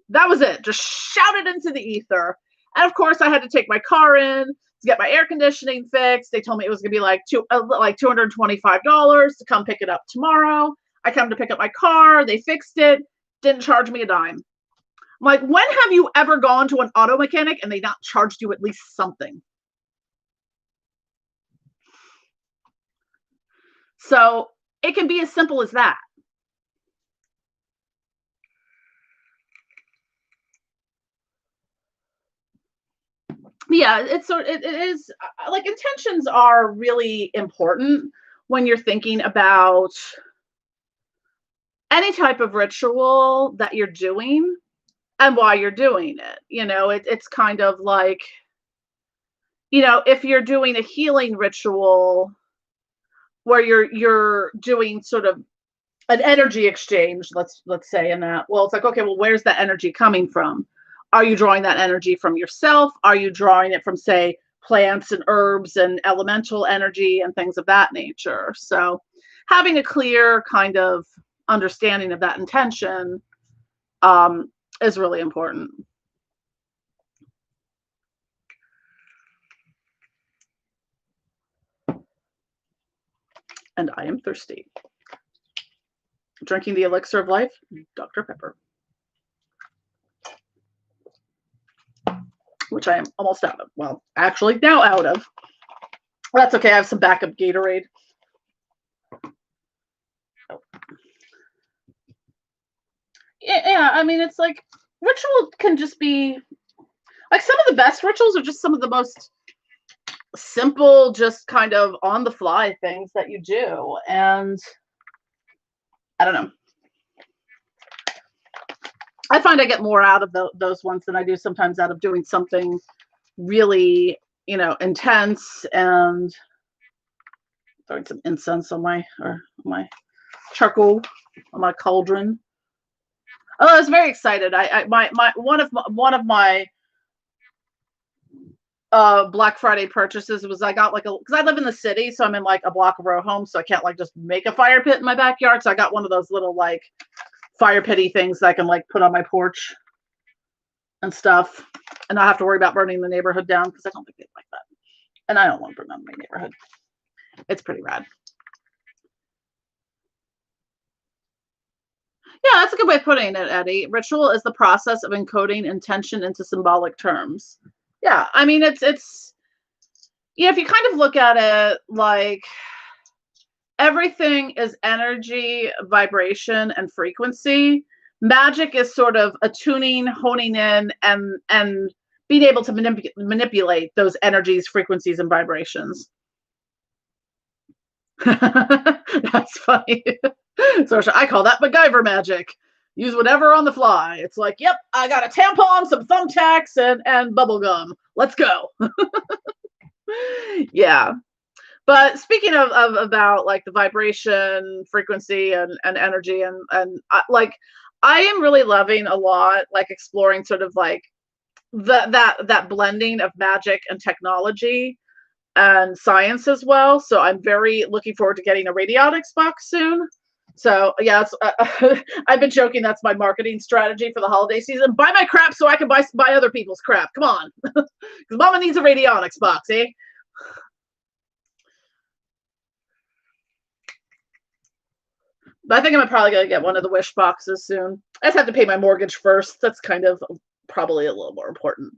That was it, just shouted into the ether. And of course I had to take my car in to get my air conditioning fixed. They told me it was going to be like $225 to come pick it up tomorrow. I come to pick up my car, they fixed it, didn't charge me a dime. Like, when have you ever gone to an auto mechanic and they not charged you at least something? So it can be as simple as that. Yeah, it is like intentions are really important when you're thinking about any type of ritual that you're doing and why you're doing it. It's kind of like, if you're doing a healing ritual where you're doing sort of an energy exchange, let's say, in that, well, it's like, okay, well, where's that energy coming from? Are you drawing that energy from yourself? Are you drawing it from, say, plants and herbs and elemental energy and things of that nature? So having a clear kind of understanding of that intention is really important. And I am thirsty. Drinking the elixir of life, Dr. Pepper, which I am almost out of. Well, actually now out of. That's okay. I have some backup Gatorade. Yeah, I mean, it's like ritual can just be like some of the best rituals are just some of the most simple, just kind of on the fly things that you do. And I don't know. I find I get more out of those ones than I do sometimes out of doing something really, intense and throwing some incense on my charcoal, on my cauldron. Oh, I was very excited. One of my Black Friday purchases was I got because I live in the city, so I'm in like a block of row homes, so I can't like just make a fire pit in my backyard. So I got one of those little like fire pitty things that I can like put on my porch and stuff, and not have to worry about burning the neighborhood down because I don't think they like that, and I don't want to burn down my neighborhood. It's pretty rad. Yeah, that's a good way of putting it, Eddie. Ritual is the process of encoding intention into symbolic terms. Yeah, I mean, it's if you kind of look at it like everything is energy, vibration, and frequency. Magic is sort of attuning, honing in, and being able to manipulate those energies, frequencies, and vibrations. That's funny. So I call that MacGyver magic. Use whatever on the fly. It's like, yep, I got a tampon, some thumbtacks, and bubble gum. Let's go. Yeah. But speaking of about like the vibration, frequency, and energy, and like I am really loving a lot like exploring sort of like that blending of magic and technology and science as well. So I'm very looking forward to getting a radionics box soon. So yeah, I've been joking that's my marketing strategy for the holiday season. Buy my crap so I can buy other people's crap. Come on, because Mama needs a radionics box, eh? But I think I'm probably gonna get one of the wish boxes soon. I just have to pay my mortgage first. That's kind of probably a little more important.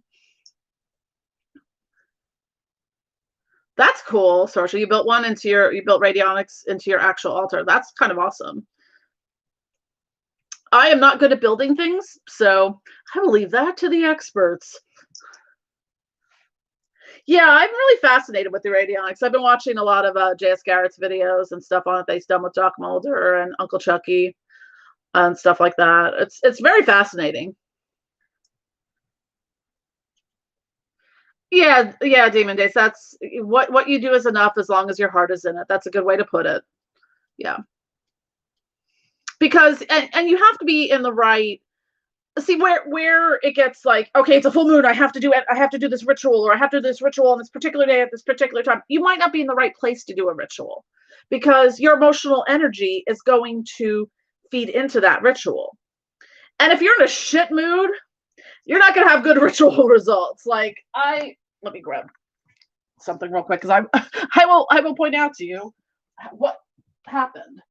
That's cool, Sorsha. You built radionics into your actual altar. That's kind of awesome. I am not good at building things, so I will leave that to the experts. Yeah, I'm really fascinated with the radionics. I've been watching a lot of J.S. Garrett's videos and stuff on it that he's done with Doc Mulder and Uncle Chucky and stuff like that. It's very fascinating. Yeah, yeah, Demon Days. That's what you do is enough as long as your heart is in it. That's a good way to put it. Yeah. Because and you have to be in the right see where it gets like, okay, it's a full moon, I have to do this ritual, or I have to do this ritual on this particular day at this particular time. You might not be in the right place to do a ritual because your emotional energy is going to feed into that ritual. And if you're in a shit mood, you're not going to have good ritual results. Like let me grab something real quick because I will point out to you what happened.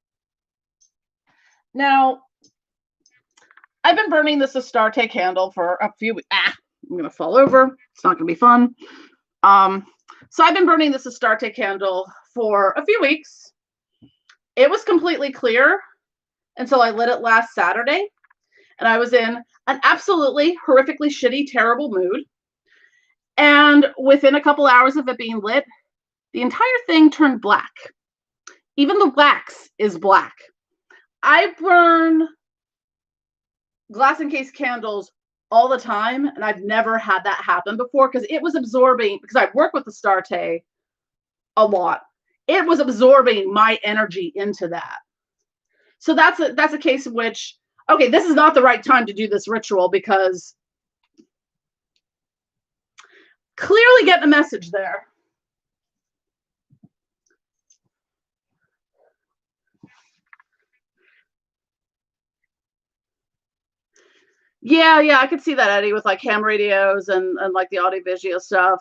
Now, I've been burning this Astarte candle for a few weeks. I'm gonna fall over. It's not gonna be fun. So I've been burning this Astarte candle for a few weeks. It was completely clear until I lit it last Saturday, and I was in an absolutely horrifically shitty, terrible mood. And within a couple hours of it being lit, the entire thing turned black. Even the wax is black. I burn glass encased candles all the time, and I've never had that happen before because it was absorbing, because I work with the Starte a lot. It was absorbing my energy into that. So that's a case in which, okay, this is not the right time to do this ritual because clearly getting a message there. Yeah, I could see that, Eddie, with like ham radios and like the audio visual stuff.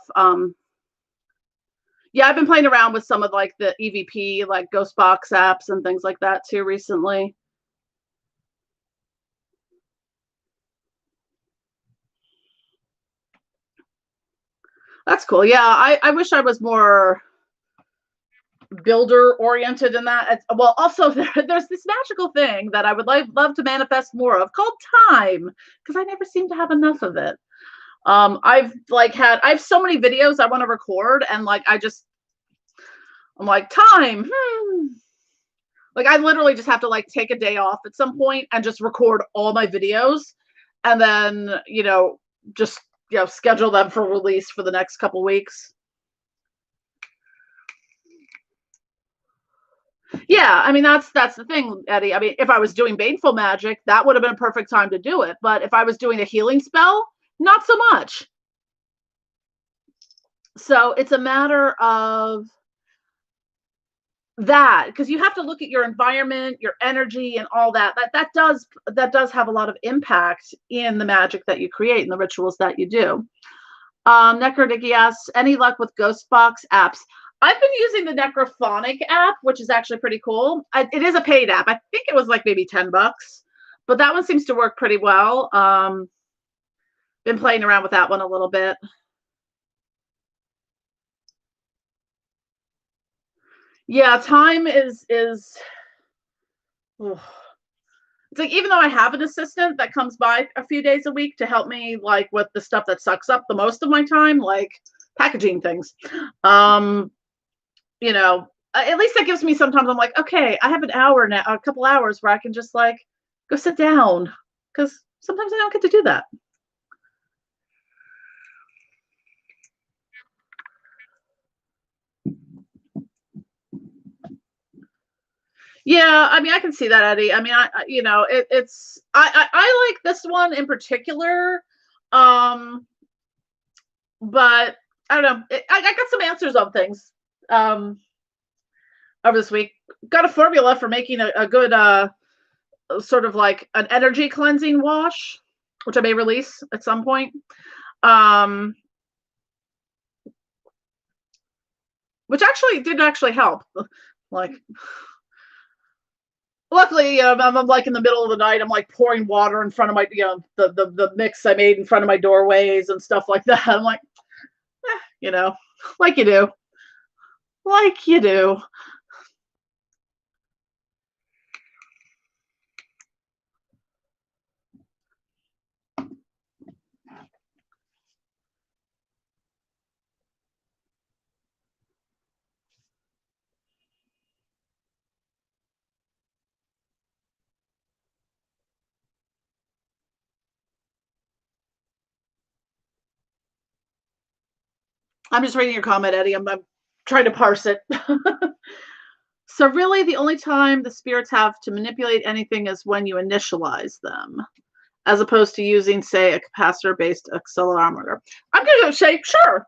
Yeah, I've been playing around with some of like the EVP, like Ghost Box apps and things like that too recently. That's cool. Yeah, I wish I was more builder oriented in that. Well, also there's this magical thing that I would love to manifest more of called time, because I never seem to have enough of it. I have so many videos I want to record, and like I'm like, time. Like I literally just have to like take a day off at some point and just record all my videos, and then just schedule them for release for the next couple weeks. Yeah, I mean that's the thing, Eddie. I mean, if I was doing baneful magic, that would have been a perfect time to do it. But if I was doing a healing spell, not so much. So it's a matter of that, because you have to look at your environment, your energy, and all that. That does have a lot of impact in the magic that you create and the rituals that you do. Necrodicky asks, any luck with Ghostbox apps? I've been using the Necrophonic app, which is actually pretty cool. It is a paid app. I think it was like maybe $10, but that one seems to work pretty well. Been playing around with that one a little bit. Yeah, time is ugh. It's like, even though I have an assistant that comes by a few days a week to help me like with the stuff that sucks up the most of my time, like packaging things, at least that gives me, sometimes I'm like, okay, I have an hour now, a couple hours where I can just like go sit down, because sometimes I don't get to do that. Yeah, I mean, I can see that, Eddie. I mean, I like this one in particular, but I don't know. I got some answers on things over this week. Got a formula for making a good sort of like an energy cleansing wash, which I may release at some point. Which actually did help. Like, luckily, I'm like in the middle of the night. I'm like pouring water in front of my, the mix I made in front of my doorways and stuff like that. I'm like, like you do, like you do. I'm just reading your comment, Eddie. I'm trying to parse it. So really, the only time the spirits have to manipulate anything is when you initialize them, as opposed to using, say, a capacitor-based accelerometer. I'm going to say, sure.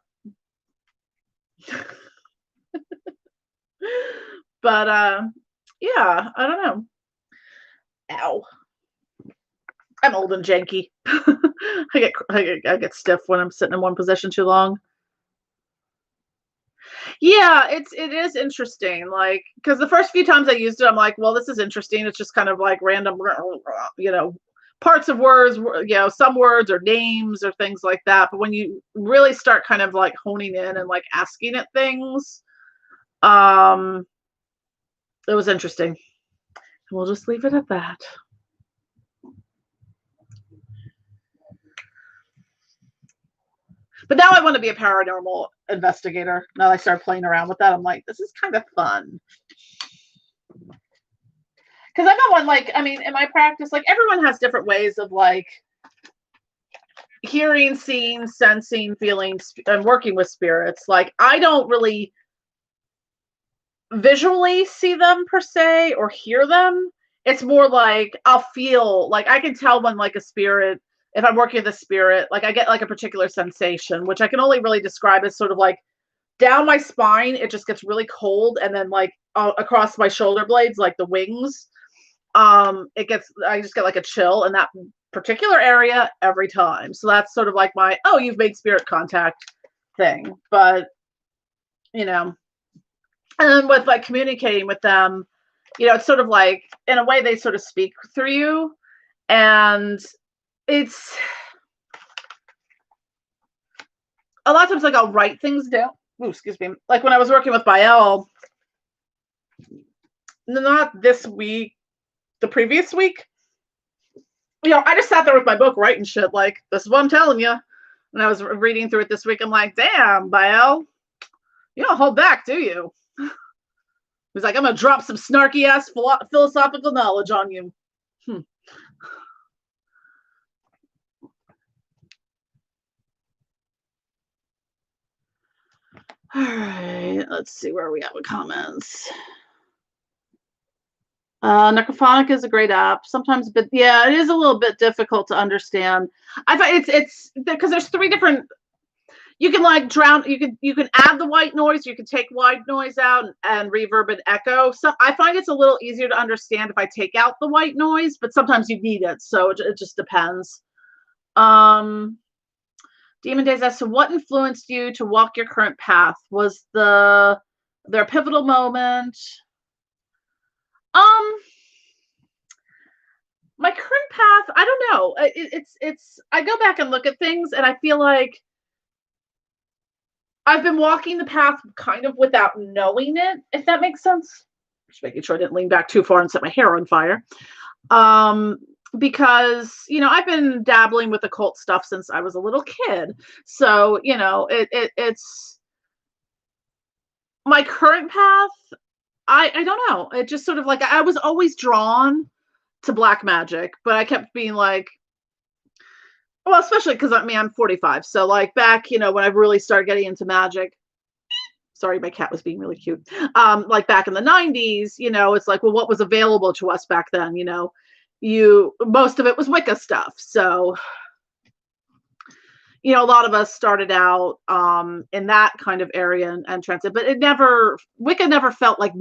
But yeah, I don't know. Ow. I'm old and janky. I get stiff when I'm sitting in one position too long. Yeah, it is interesting. Like, because the first few times I used it, I'm like, well, this is interesting. It's just kind of like random, parts of words, some words or names or things like that. But when you really start kind of like honing in and like asking it things, it was interesting. We'll just leave it at that. But now I want to be a paranormal investigator. Now I start playing around with that. I'm like, this is kind of fun. Because I'm not one, like, I mean, in my practice, like, everyone has different ways of, like, hearing, seeing, sensing, feeling, and working with spirits. Like, I don't really visually see them per se or hear them. It's more like I'll feel, like, I can tell when, like, a spirit, if I'm working with a spirit, like, I get like a particular sensation, which I can only really describe as sort of like down my spine, it just gets really cold, and then like across my shoulder blades, like the wings, I just get like a chill in that particular area every time. So that's sort of like my, oh, you've made spirit contact thing. But you know, and with like communicating with them, it's sort of like, in a way, they sort of speak through you. And it's a lot of times, like, I'll write things down. Ooh, excuse me. Like when I was working with Bael, not this week, the previous week, I just sat there with my book writing shit. Like, this is what I'm telling you. And I was reading through it this week. I'm like, damn, Bael, you don't hold back, do you? He's like, I'm going to drop some snarky ass philosophical knowledge on you. All right, let's see where we at with comments. Necrophonic is a great app. Sometimes, but yeah, it is a little bit difficult to understand. I find it's because there's 3 different. You can like drown. You can add the white noise. You can take white noise out and reverb and echo. So I find it's a little easier to understand if I take out the white noise, but sometimes you need it. So it just depends. Demon Days asks, so what influenced you to walk your current path? Was there a pivotal moment? My current path, I don't know. It's I go back and look at things, and I feel like I've been walking the path kind of without knowing it, if that makes sense. Just making sure I didn't lean back too far and set my hair on fire. Because I've been dabbling with occult stuff since I was a little kid. So, it's my current path. I don't know. It just sort of like, I was always drawn to black magic, but I kept being like, well, especially because I'm 45. So like back, when I really started getting into magic, sorry, my cat was being really cute. Like back in the 90s, it's like, well, what was available to us back then? Most of it was Wicca stuff. So, a lot of us started out in that kind of area and transit, but Wicca never felt like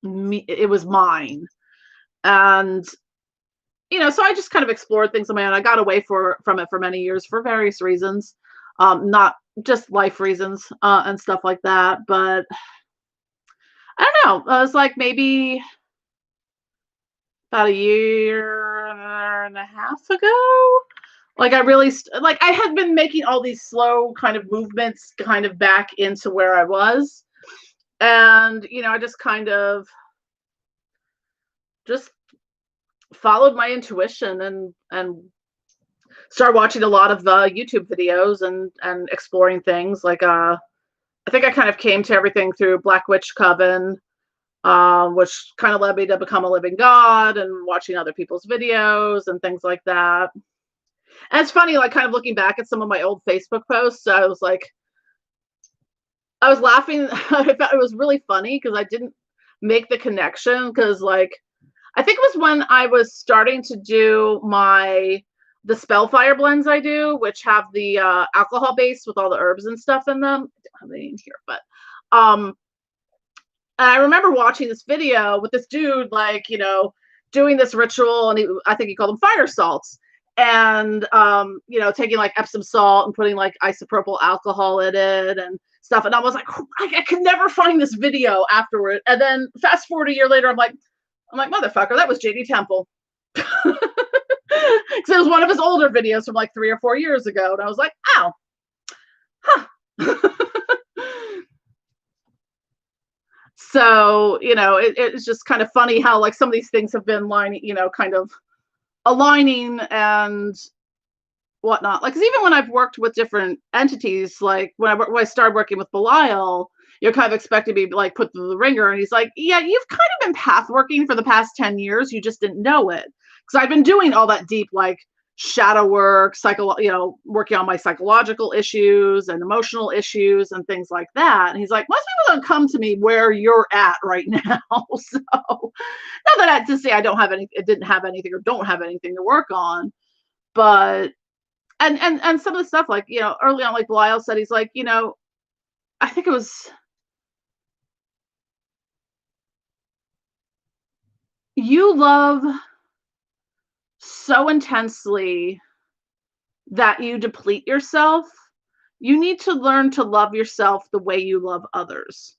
me, it was mine. And so I just kind of explored things on my own. I got away from it for many years for various reasons, not just life reasons and stuff like that. But I don't know. It was like maybe about a year and a half ago. Like I really, like I had been making all these slow kind of movements kind of back into where I was. And, I just kind of just followed my intuition and started watching a lot of YouTube videos and exploring things. Like I think I kind of came to everything through Black Witch Coven, which kind of led me to become a living god and watching other people's videos and things like that. And it's funny, like kind of looking back at some of my old Facebook posts, I was laughing. I thought it was really funny because I didn't make the connection because like I think it was when I was starting to do the Spellfire blends I do, which have the alcohol base with all the herbs and stuff in them. I don't have any in here, but and I remember watching this video with this dude, like, doing this ritual, and I think he called them fire salts. And taking like Epsom salt and putting like isopropyl alcohol in it and stuff. And I was like, I could never find this video afterward. And then fast forward a year later, I'm like, motherfucker, that was JD Temple. Because it was one of his older videos from like 3 or 4 years ago. And I was like, ow. Huh. So, it's just kind of funny how like some of these things have been lining, kind of aligning. And whatnot. Like, 'cause even when I've worked with different entities, like when I started working with Belial, you're kind of expected to be like put through the ringer. And he's like, yeah, you've kind of been path working for the past 10 years. You just didn't know it. Because I've been doing all that deep, like shadow work, working on my psychological issues and emotional issues and things like that. And he's like, most people don't come to me where you're at right now. So not that to say I don't have any, it didn't have anything or don't have anything to work on, but and some of the stuff, like, early on, like Belial said, he's like, I think it was, you love so intensely that you deplete yourself. You need to learn to love yourself the way you love others.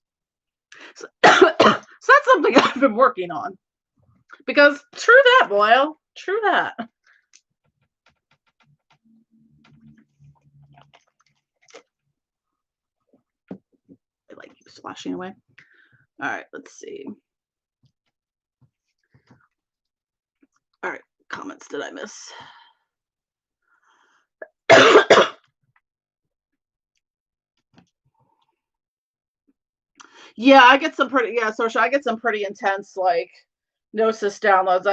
So, so that's something I've been working on, because true that, Belial, true that. It like keeps splashing away. All right, let's see. All right, comments did I miss? Yeah, I get some pretty, social. I get some pretty intense, like, gnosis downloads.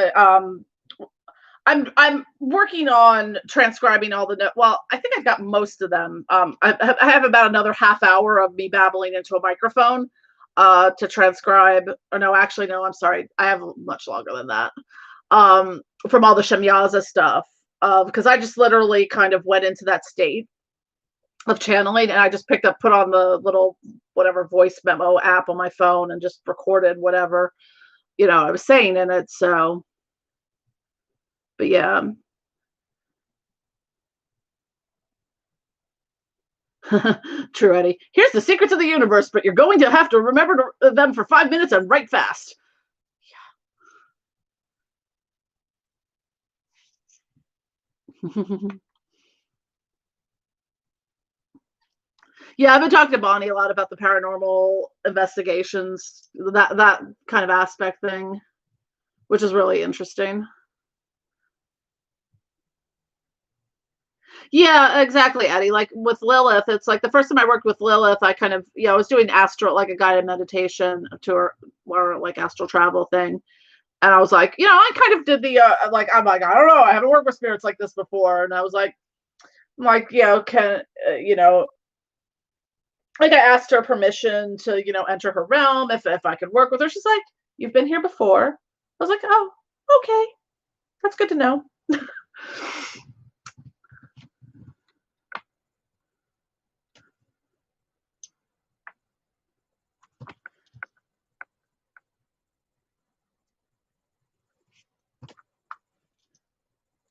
I'm working on transcribing all the well, I think I've got most of them. I have about another half hour of me babbling into a microphone to transcribe. Or no, actually, no, I'm sorry. I have much longer than that. From all the Shamyaza stuff, because I just literally kind of went into that state of channeling, and I just put on the little whatever voice memo app on my phone and just recorded whatever I was saying in it. So, but yeah. True, Eddie. Here's the secrets of the universe, but you're going to have to remember them for 5 minutes and write fast. Yeah. Yeah, I've been talking to Bonnie a lot about the paranormal investigations, that kind of aspect thing, which is really interesting. Yeah, exactly, Eddie. Like with Lilith, it's like the first time I worked with Lilith, I kind of, I was doing like a guided meditation tour or like astral travel thing. And I was like, I kind of did the, I'm like, I don't know, I haven't worked with spirits like this before. And I was like, can, like I asked her permission to, enter her realm if I could work with her. She's like, you've been here before. I was like, oh, okay. That's good to know.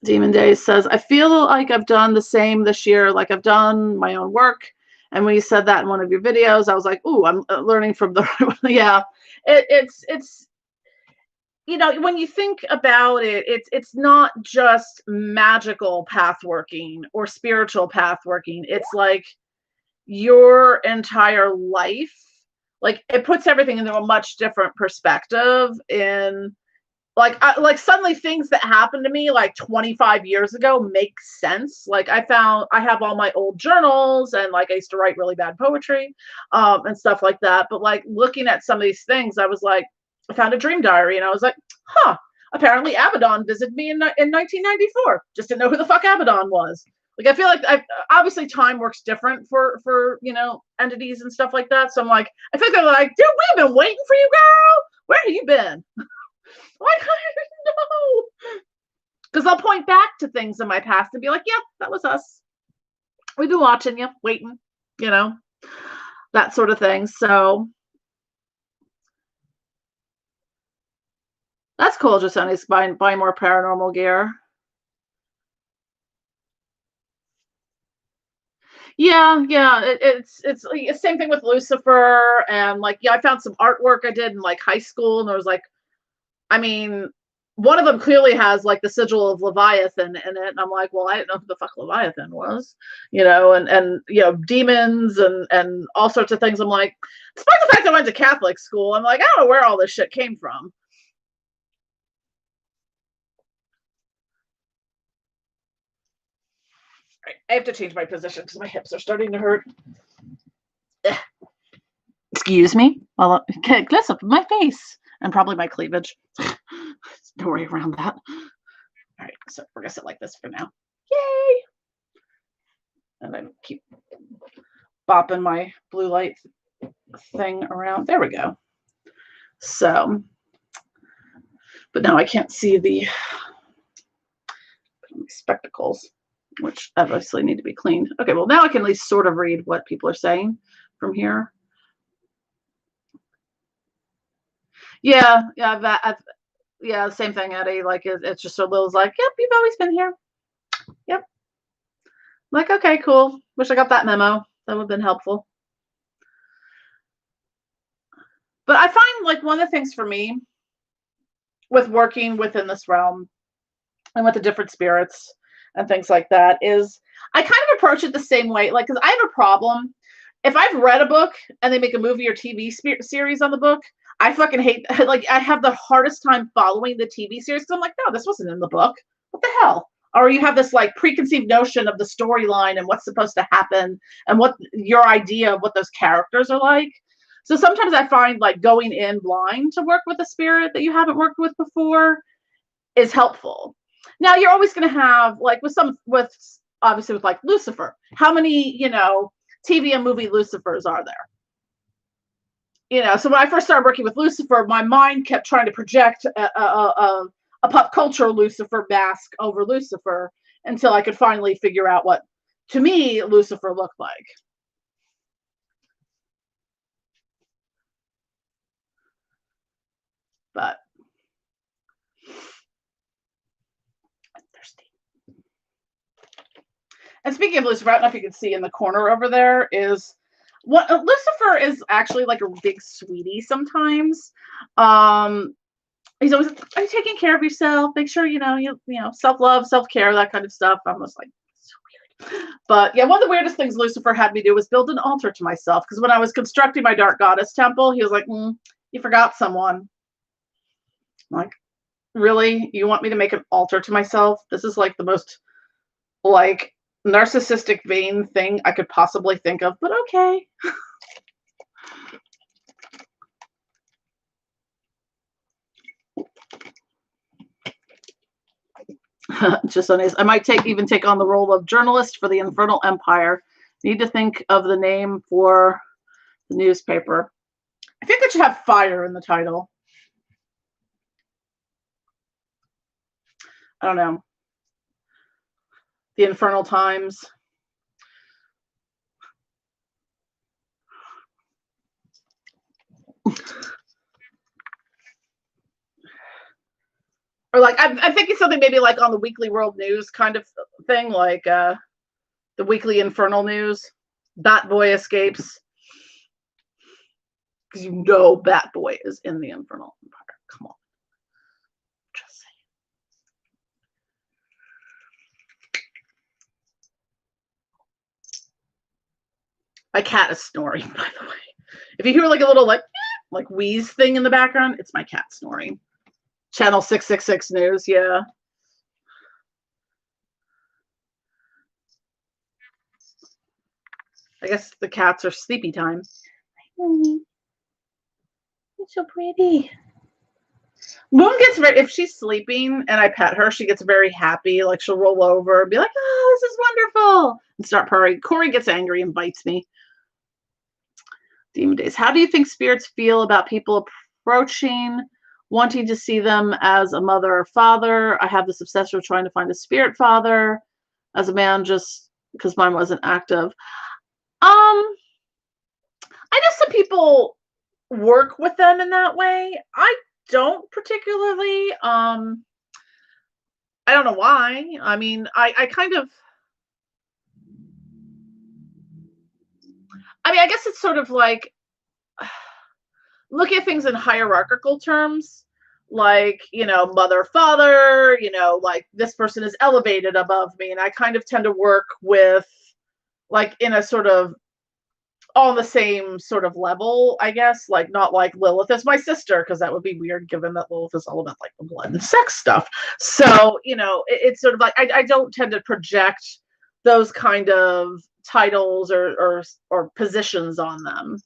Demon Days says, I feel like I've done the same this year. Like I've done my own work. And when you said that in one of your videos, I was like, ooh, I'm learning from the, yeah, it's, when you think about it, it's not just magical path working or spiritual path working. It's like your entire life. Like it puts everything into a much different perspective. In like suddenly things that happened to me like 25 years ago make sense. Like I have all my old journals, and like I used to write really bad poetry and stuff like that. But like looking at some of these things, I was like, I found a dream diary and I was like, huh, apparently Abaddon visited me in 1994. Just didn't know who the fuck Abaddon was. Like I feel like obviously time works different for entities and stuff like that. So I'm like, I feel like they're like, dude, we've been waiting for you, girl. Where have you been? Like, I don't know. Because I'll point back to things in my past and be like, yeah, that was us. We've been watching you, waiting, that sort of thing. So that's cool. Just buying more paranormal gear. Yeah, yeah. It's the same thing with Lucifer, and like, yeah, I found some artwork I did in like high school, and there was like, I mean, one of them clearly has like the sigil of Leviathan in it, and I'm like, well, I didn't know who the fuck Leviathan was, and demons and all sorts of things. I'm like, despite the fact that I went to Catholic school, I'm like, I don't know where all this shit came from. Right. I have to change my position because my hips are starting to hurt. Ugh. Excuse me. Well, close up my face and probably my cleavage. No way around that. All right, so we're gonna sit like this for now. Yay! And then keep bopping my blue light thing around. There we go. So, but now I can't see the spectacles, which obviously need to be cleaned. Okay, well now I can at least sort of read what people are saying from here. Yeah, yeah, same thing, Eddie. Like it's just so Lil's like, yep, you've always been here. Yep. Like, okay, cool. Wish I got that memo. That would have been helpful. But I find like one of the things for me with working within this realm and with the different spirits and things like that is I kind of approach it the same way. Like, because I have a problem. If I've read a book and they make a movie or TV series on the book, I fucking hate, like, I have the hardest time following the TV series because I'm like, no, this wasn't in the book. What the hell? Or you have this like preconceived notion of the storyline and what's supposed to happen and what your idea of what those characters are like. So sometimes I find like going in blind to work with a spirit that you haven't worked with before is helpful. Now you're always going to have like with obviously with like Lucifer, how many, TV and movie Lucifers are there? So when I first started working with Lucifer, my mind kept trying to project a pop culture Lucifer mask over Lucifer until I could finally figure out what, to me, Lucifer looked like. But I'm thirsty. And speaking of Lucifer, I don't know if you can see in the corner over there is what Lucifer is actually like a big sweetie sometimes. He's always like, are you taking care of yourself? Make sure you self-love, self-care, that kind of stuff. I'm just like, so weird. But yeah, one of the weirdest things Lucifer had me do was build an altar to myself. Because when I was constructing my dark goddess temple, he was like, you forgot someone. I'm like, really? You want me to make an altar to myself? This is like the most like narcissistic vain thing I could possibly think of, but okay. Just on his, I might even take on the role of journalist for the Infernal Empire. Need to think of the name for the newspaper. I think it should have fire in the title. I don't know. The Infernal Times. Or like I'm thinking something maybe like on the Weekly World News kind of thing, like the Weekly Infernal News. Bat Boy escapes. Because Bat Boy is in the Infernal Empire. Come on. Just saying. My cat is snoring, by the way. If you hear like a little like wheeze thing in the background, it's my cat snoring. Channel 666 News, yeah. I guess the cats are sleepy time. You're so pretty. Moon gets very, if she's sleeping and I pet her, she gets very happy. Like she'll roll over and be like, oh, this is wonderful. And start purring. Corey gets angry and bites me. Demon Days. How do you think spirits feel about people approaching, wanting to see them as a mother or father? I have this obsession of trying to find a spirit father as a man just because mine wasn't active. I know some people work with them in that way. I don't particularly. I don't know why. I mean, I kind of. I mean, I guess it's sort of like look at things in hierarchical terms, like, mother, father, like this person is elevated above me. And I kind of tend to work with like in a sort of all the same sort of level, I guess, like not like Lilith is my sister, because that would be weird given that Lilith is all about like the blood and sex stuff. So, it's sort of like I don't tend to project those kind of titles or positions on them.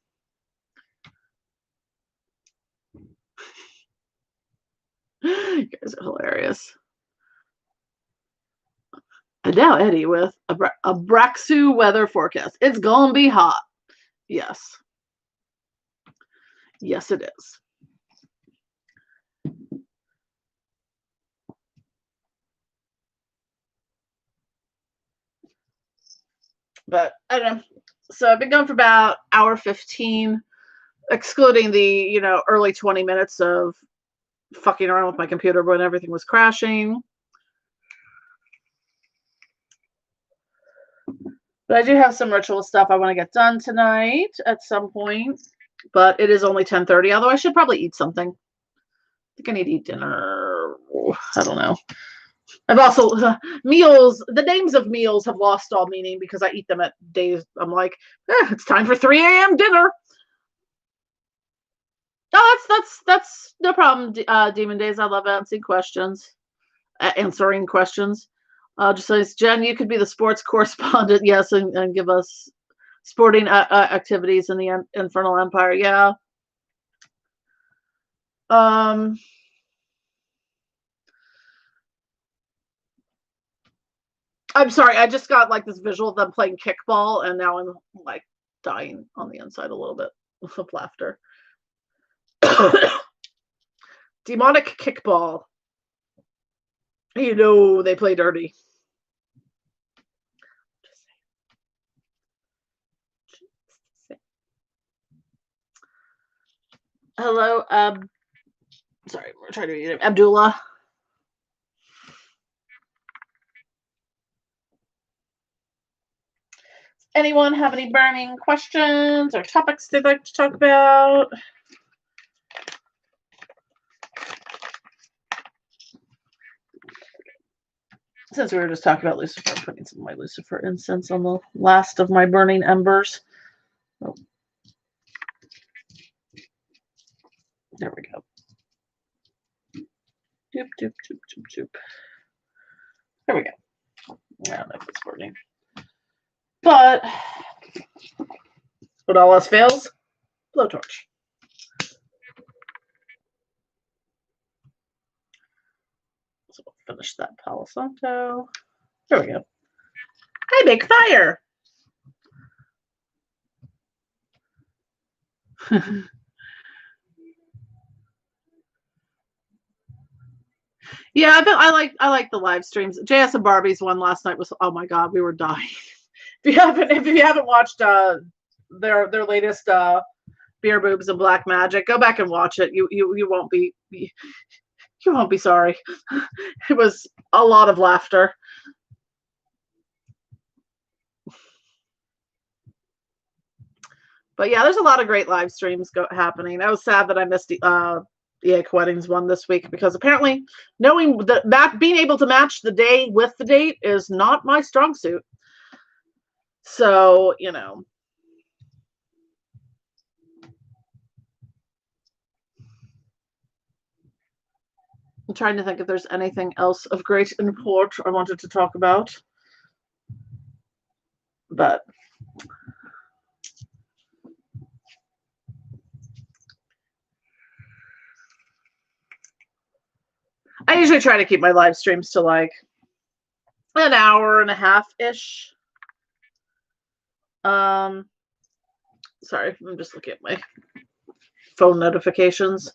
You guys are hilarious. And now Eddie with a Braxu weather forecast. It's gonna be hot. Yes. Yes, it is. But I don't know. So I've been going for about hour 15, excluding the, early 20 minutes of fucking around with my computer when everything was crashing. But I do have some ritual stuff I want to get done tonight at some point. But it is only 10:30, although I should probably eat something. I think I need to eat dinner. I don't know. I've also meals. The names of meals have lost all meaning because I eat them at days. I'm like, it's time for 3 a.m. dinner. Oh, that's no problem. Demon Days. I love answering questions. Just says Jen, you could be the sports correspondent, yes, and give us sporting activities in the Infernal Empire. Yeah. I'm sorry, I just got like this visual of them playing kickball, and now I'm like dying on the inside a little bit of laughter. Demonic kickball. They play dirty. Hello, sorry, we're trying to read it. Abdullah. Anyone have any burning questions or topics they'd like to talk about? Since we were just talking about Lucifer, I'm putting some of my Lucifer incense on the last of my burning embers. Oh. There we go. Doop, doop, doop, doop, doop. There we go. I don't know if it's burning. But when all else fails, blowtorch. So we'll finish that Palo Santo. There we go. I make fire. Yeah, I like the live streams. JS and Barbie's one last night was, oh my god, we were dying. If you haven't watched their latest Beer Boobs and Black Magic, go back and watch it. You won't be sorry. It was a lot of laughter. But yeah, there's a lot of great live streams happening. I was sad that I missed the Eek Weddings one this week because apparently knowing that being able to match the day with the date is not my strong suit. So, I'm trying to think if there's anything else of great import I wanted to talk about. But I usually try to keep my live streams to like an hour and a half-ish. Sorry, I'm just looking at my phone notifications.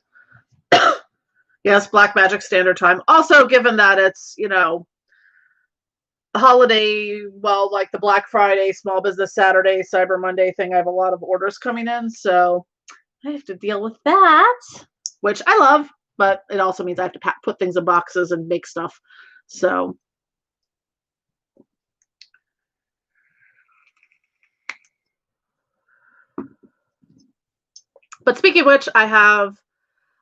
Yes, Black Magic Standard Time. Also, given that it's, holiday, well, like the Black Friday, Small Business Saturday, Cyber Monday thing, I have a lot of orders coming in, so I have to deal with that, which I love, but it also means I have to put things in boxes and make stuff. So but speaking of which, I have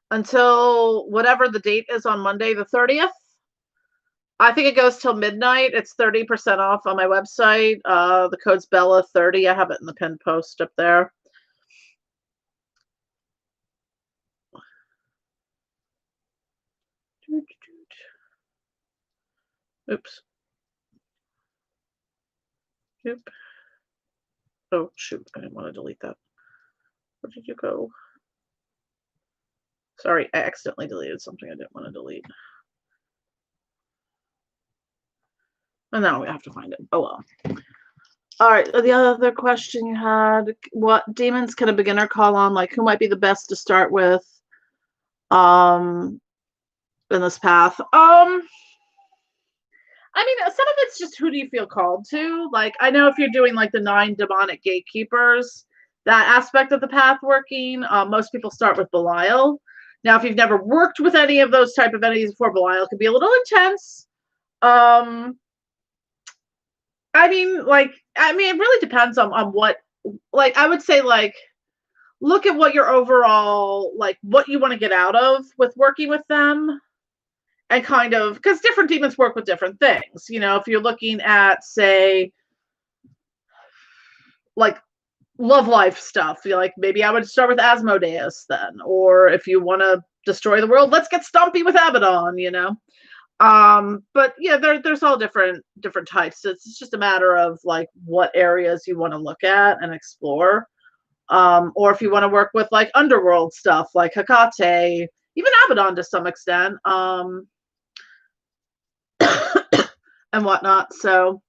until whatever the date is on Monday, the 30th. I think it goes till midnight. It's 30% off on my website. The code's Bella30. I have it in the pinned post up there. Oops. Yep. Oh, shoot. I didn't want to delete that. Where did you go? Sorry, I accidentally deleted something I didn't want to delete. And now we have to find it. Oh, well. All right. The other question you had, what demons can a beginner call on? Like, who might be the best to start with in this path? I mean, some of it's just who do you feel called to? Like, I know if you're doing like the 9 demonic gatekeepers, that aspect of the path working, most people start with Belial. Now, if you've never worked with any of those type of entities before, Belial can be a little intense. I mean, it really depends on what, like, I would say, like, look at what your overall, like, what you want to get out of with working with them. And kind of, because different demons work with different things. You know, if you're looking at, say, like love life stuff, you're like, maybe I would start with Asmodeus then. Or if you want to destroy the world, let's get stumpy with Abaddon, you know. But yeah, there's all different types. It's just a matter of like what areas you want to look at and explore. Or if you want to work with like underworld stuff like Hecate, even Abaddon to some extent. And whatnot. So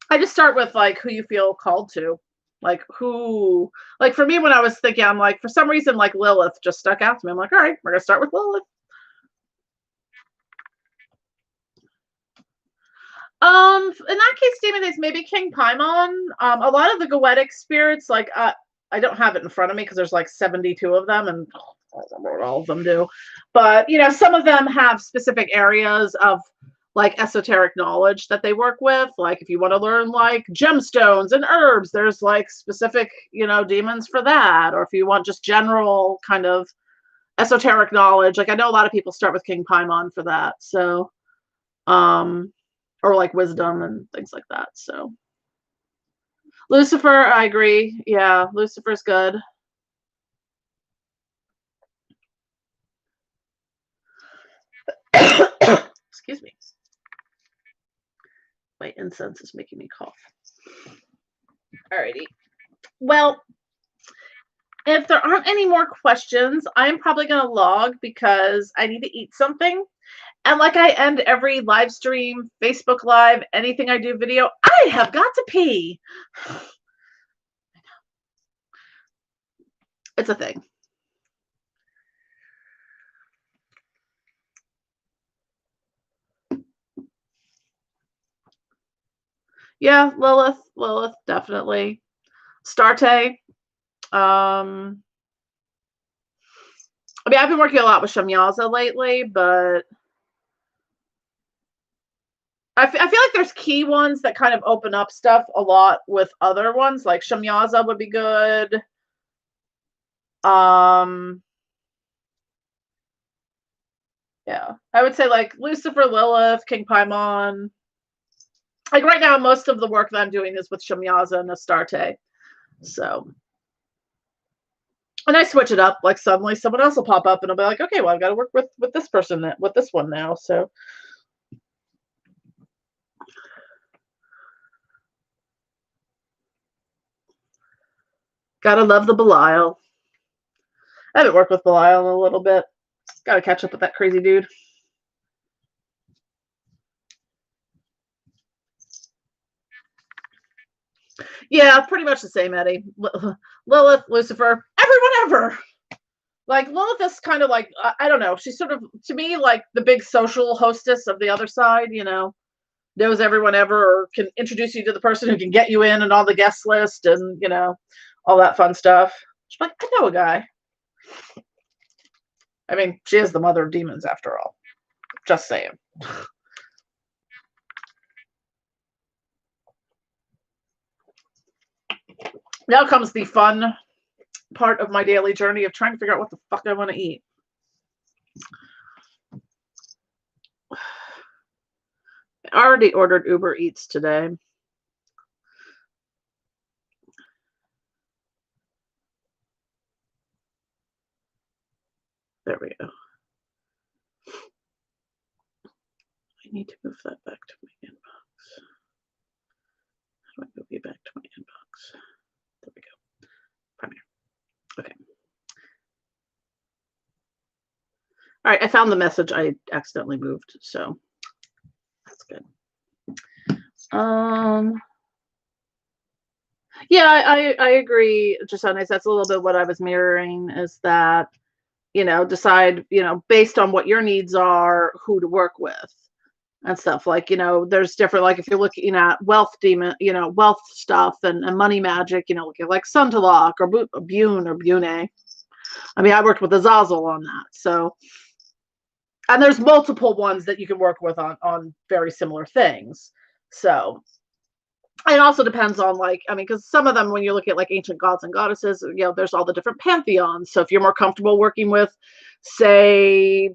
I just start with like who you feel called to. Like who, like for me when I was thinking, I'm like, for some reason, like Lilith just stuck out to me. I'm like, all right, we're gonna start with Lilith. In that case, Demon Days, maybe King Paimon. A lot of the Goetic spirits, like I don't have it in front of me because there's like 72 of them, and I don't remember what all of them do. But you know, some of them have specific areas of like esoteric knowledge that they work with. Like if you want to learn like gemstones and herbs, there's like specific, you know, demons for that. Or if you want just general kind of esoteric knowledge, like I know a lot of people start with King Paimon for that. So or like wisdom and things like that. So Lucifer, I agree. Yeah, Lucifer's good. Excuse me. My incense is making me cough. Alrighty. Well, if there aren't any more questions, I'm probably going to log because I need to eat something. And like I end every live stream, Facebook Live, anything I do video, I have got to pee. It's a thing. Yeah, Lilith, definitely. Starte. I mean, I've been working a lot with Shamyaza lately, but I feel like there's key ones that kind of open up stuff a lot with other ones. Like Shamyaza would be good. Yeah, I would say like Lucifer, Lilith, King Paimon. Like right now, most of the work that I'm doing is with Shamyaza and Astarte. So, and I switch it up. Like suddenly, someone else will pop up, and I'll be like, okay, well, I've got to work with this person, with this one now. So, gotta love the Belial. I haven't worked with Belial in a little bit. Gotta catch up with that crazy dude. Yeah, pretty much the same, Eddie. Lilith, Lucifer, everyone ever. Like Lilith is kind of like I don't know. She's sort of to me like the big social hostess of the other side. You know, knows everyone ever, or can introduce you to the person who can get you in and on the guest list, and you know, all that fun stuff. She's like, I know a guy. I mean, she is the mother of demons after all. Just saying. Now comes the fun part of my daily journey of trying to figure out what the fuck I want to eat. I already ordered Uber Eats today. There we go. need to move that back to my inbox. How do I move you back to my inbox? There we go. Primary. Okay. All right, I found the message I accidentally moved, so that's good. Yeah, I agree, Jasonice. That's a little bit what I was mirroring, is that, decide, based on what your needs are, who to work with and stuff. Like, there's different, like if you're looking at wealth demon, wealth stuff and money magic, looking like Suntalok or Bune or Bune. I mean, I worked with Azazel on that. So, and there's multiple ones that you can work with on very similar things. So it also depends on, like, I mean, because some of them, when you look at like ancient gods and goddesses, there's all the different pantheons. So if you're more comfortable working with, say,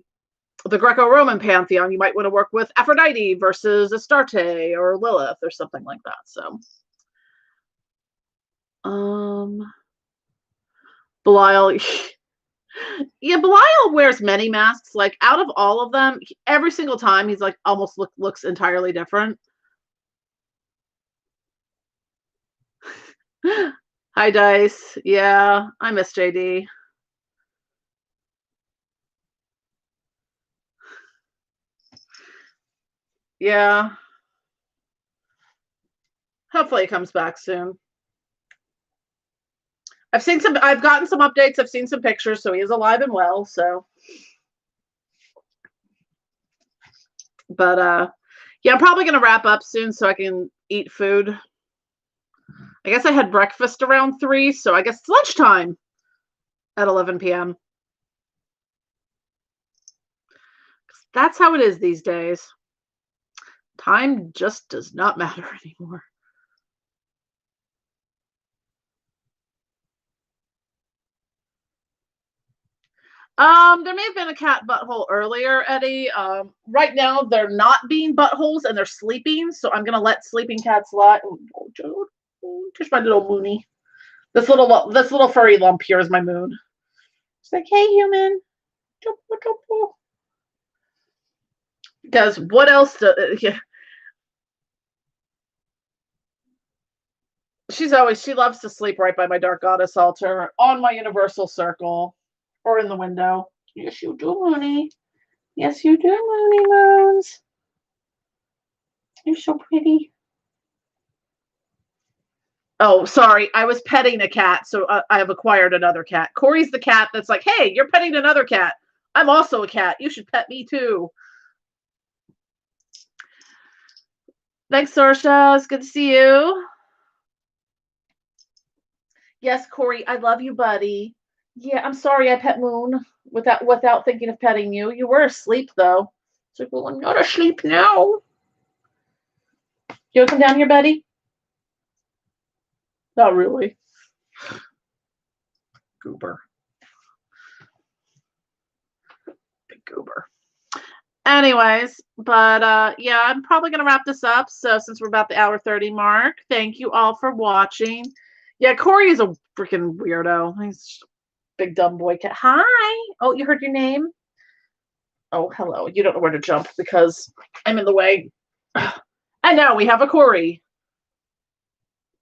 the Greco-Roman pantheon, you might want to work with Aphrodite versus Astarte or Lilith or something like that. So, Belial, yeah, Belial wears many masks. Like, out of all of them, every single time he's like almost looks entirely different. Hi, Dice. Yeah, I miss JD. Yeah. Hopefully he comes back soon. I've gotten some updates. I've seen some pictures, so he is alive and well. So, but yeah, I'm probably gonna wrap up soon so I can eat food. I guess I had breakfast around 3, so I guess it's lunchtime at 11 p.m. That's how it is these days. Time just does not matter anymore. There may have been a cat butthole earlier, Eddie. Right now they're not being buttholes and they're sleeping, so I'm gonna let sleeping cats lie. Oh, just my little Moony. This little furry lump here is my moon. It's like, hey, human. Because what else? Yeah. She loves to sleep right by my dark goddess altar, on my universal circle, or in the window. Yes, you do, Moony. Yes, you do, Moony Moons. You're so pretty. Oh, sorry. I was petting a cat, so I have acquired another cat. Corey's the cat that's like, hey, you're petting another cat. I'm also a cat. You should pet me too. Thanks, Sorsha. It's good to see you. Yes, Corey, I love you, buddy. Yeah, I'm sorry I pet Moon without thinking of petting you. You were asleep though. It's like, well, I'm not asleep now. You wanna come down here, buddy? Not really. Goober. Big goober. Anyways, but yeah, I'm probably gonna wrap this up. So since we're about the hour 30 mark, thank you all for watching. Yeah, Corey is a freaking weirdo. He's a big dumb boy cat. Hi. Oh, you heard your name? Oh, hello. You don't know where to jump because I'm in the way. And now we have a Corey.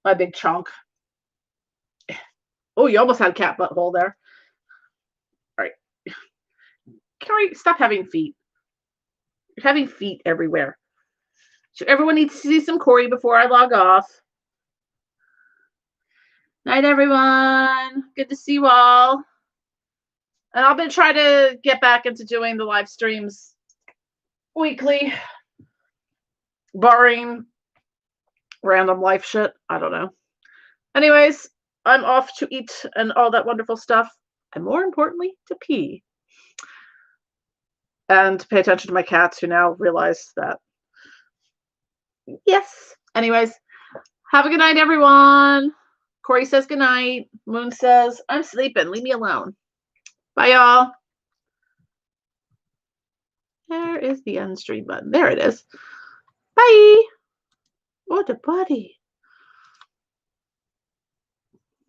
My big chunk. Oh, you almost had a cat butthole there. All right. Corey, stop having feet. You're having feet everywhere. So everyone needs to see some Corey before I log off. Night, everyone. Good to see you all. And I'll be trying to get back into doing the live streams weekly, barring random life shit. I don't know. Anyways, I'm off to eat and all that wonderful stuff. And more importantly, to pee. And to pay attention to my cats who now realize that. Yes. Anyways, have a good night, everyone. Corey says good night. Moon says, I'm sleeping. Leave me alone. Bye, y'all. There is the end stream button. There it is. Bye. What a buddy.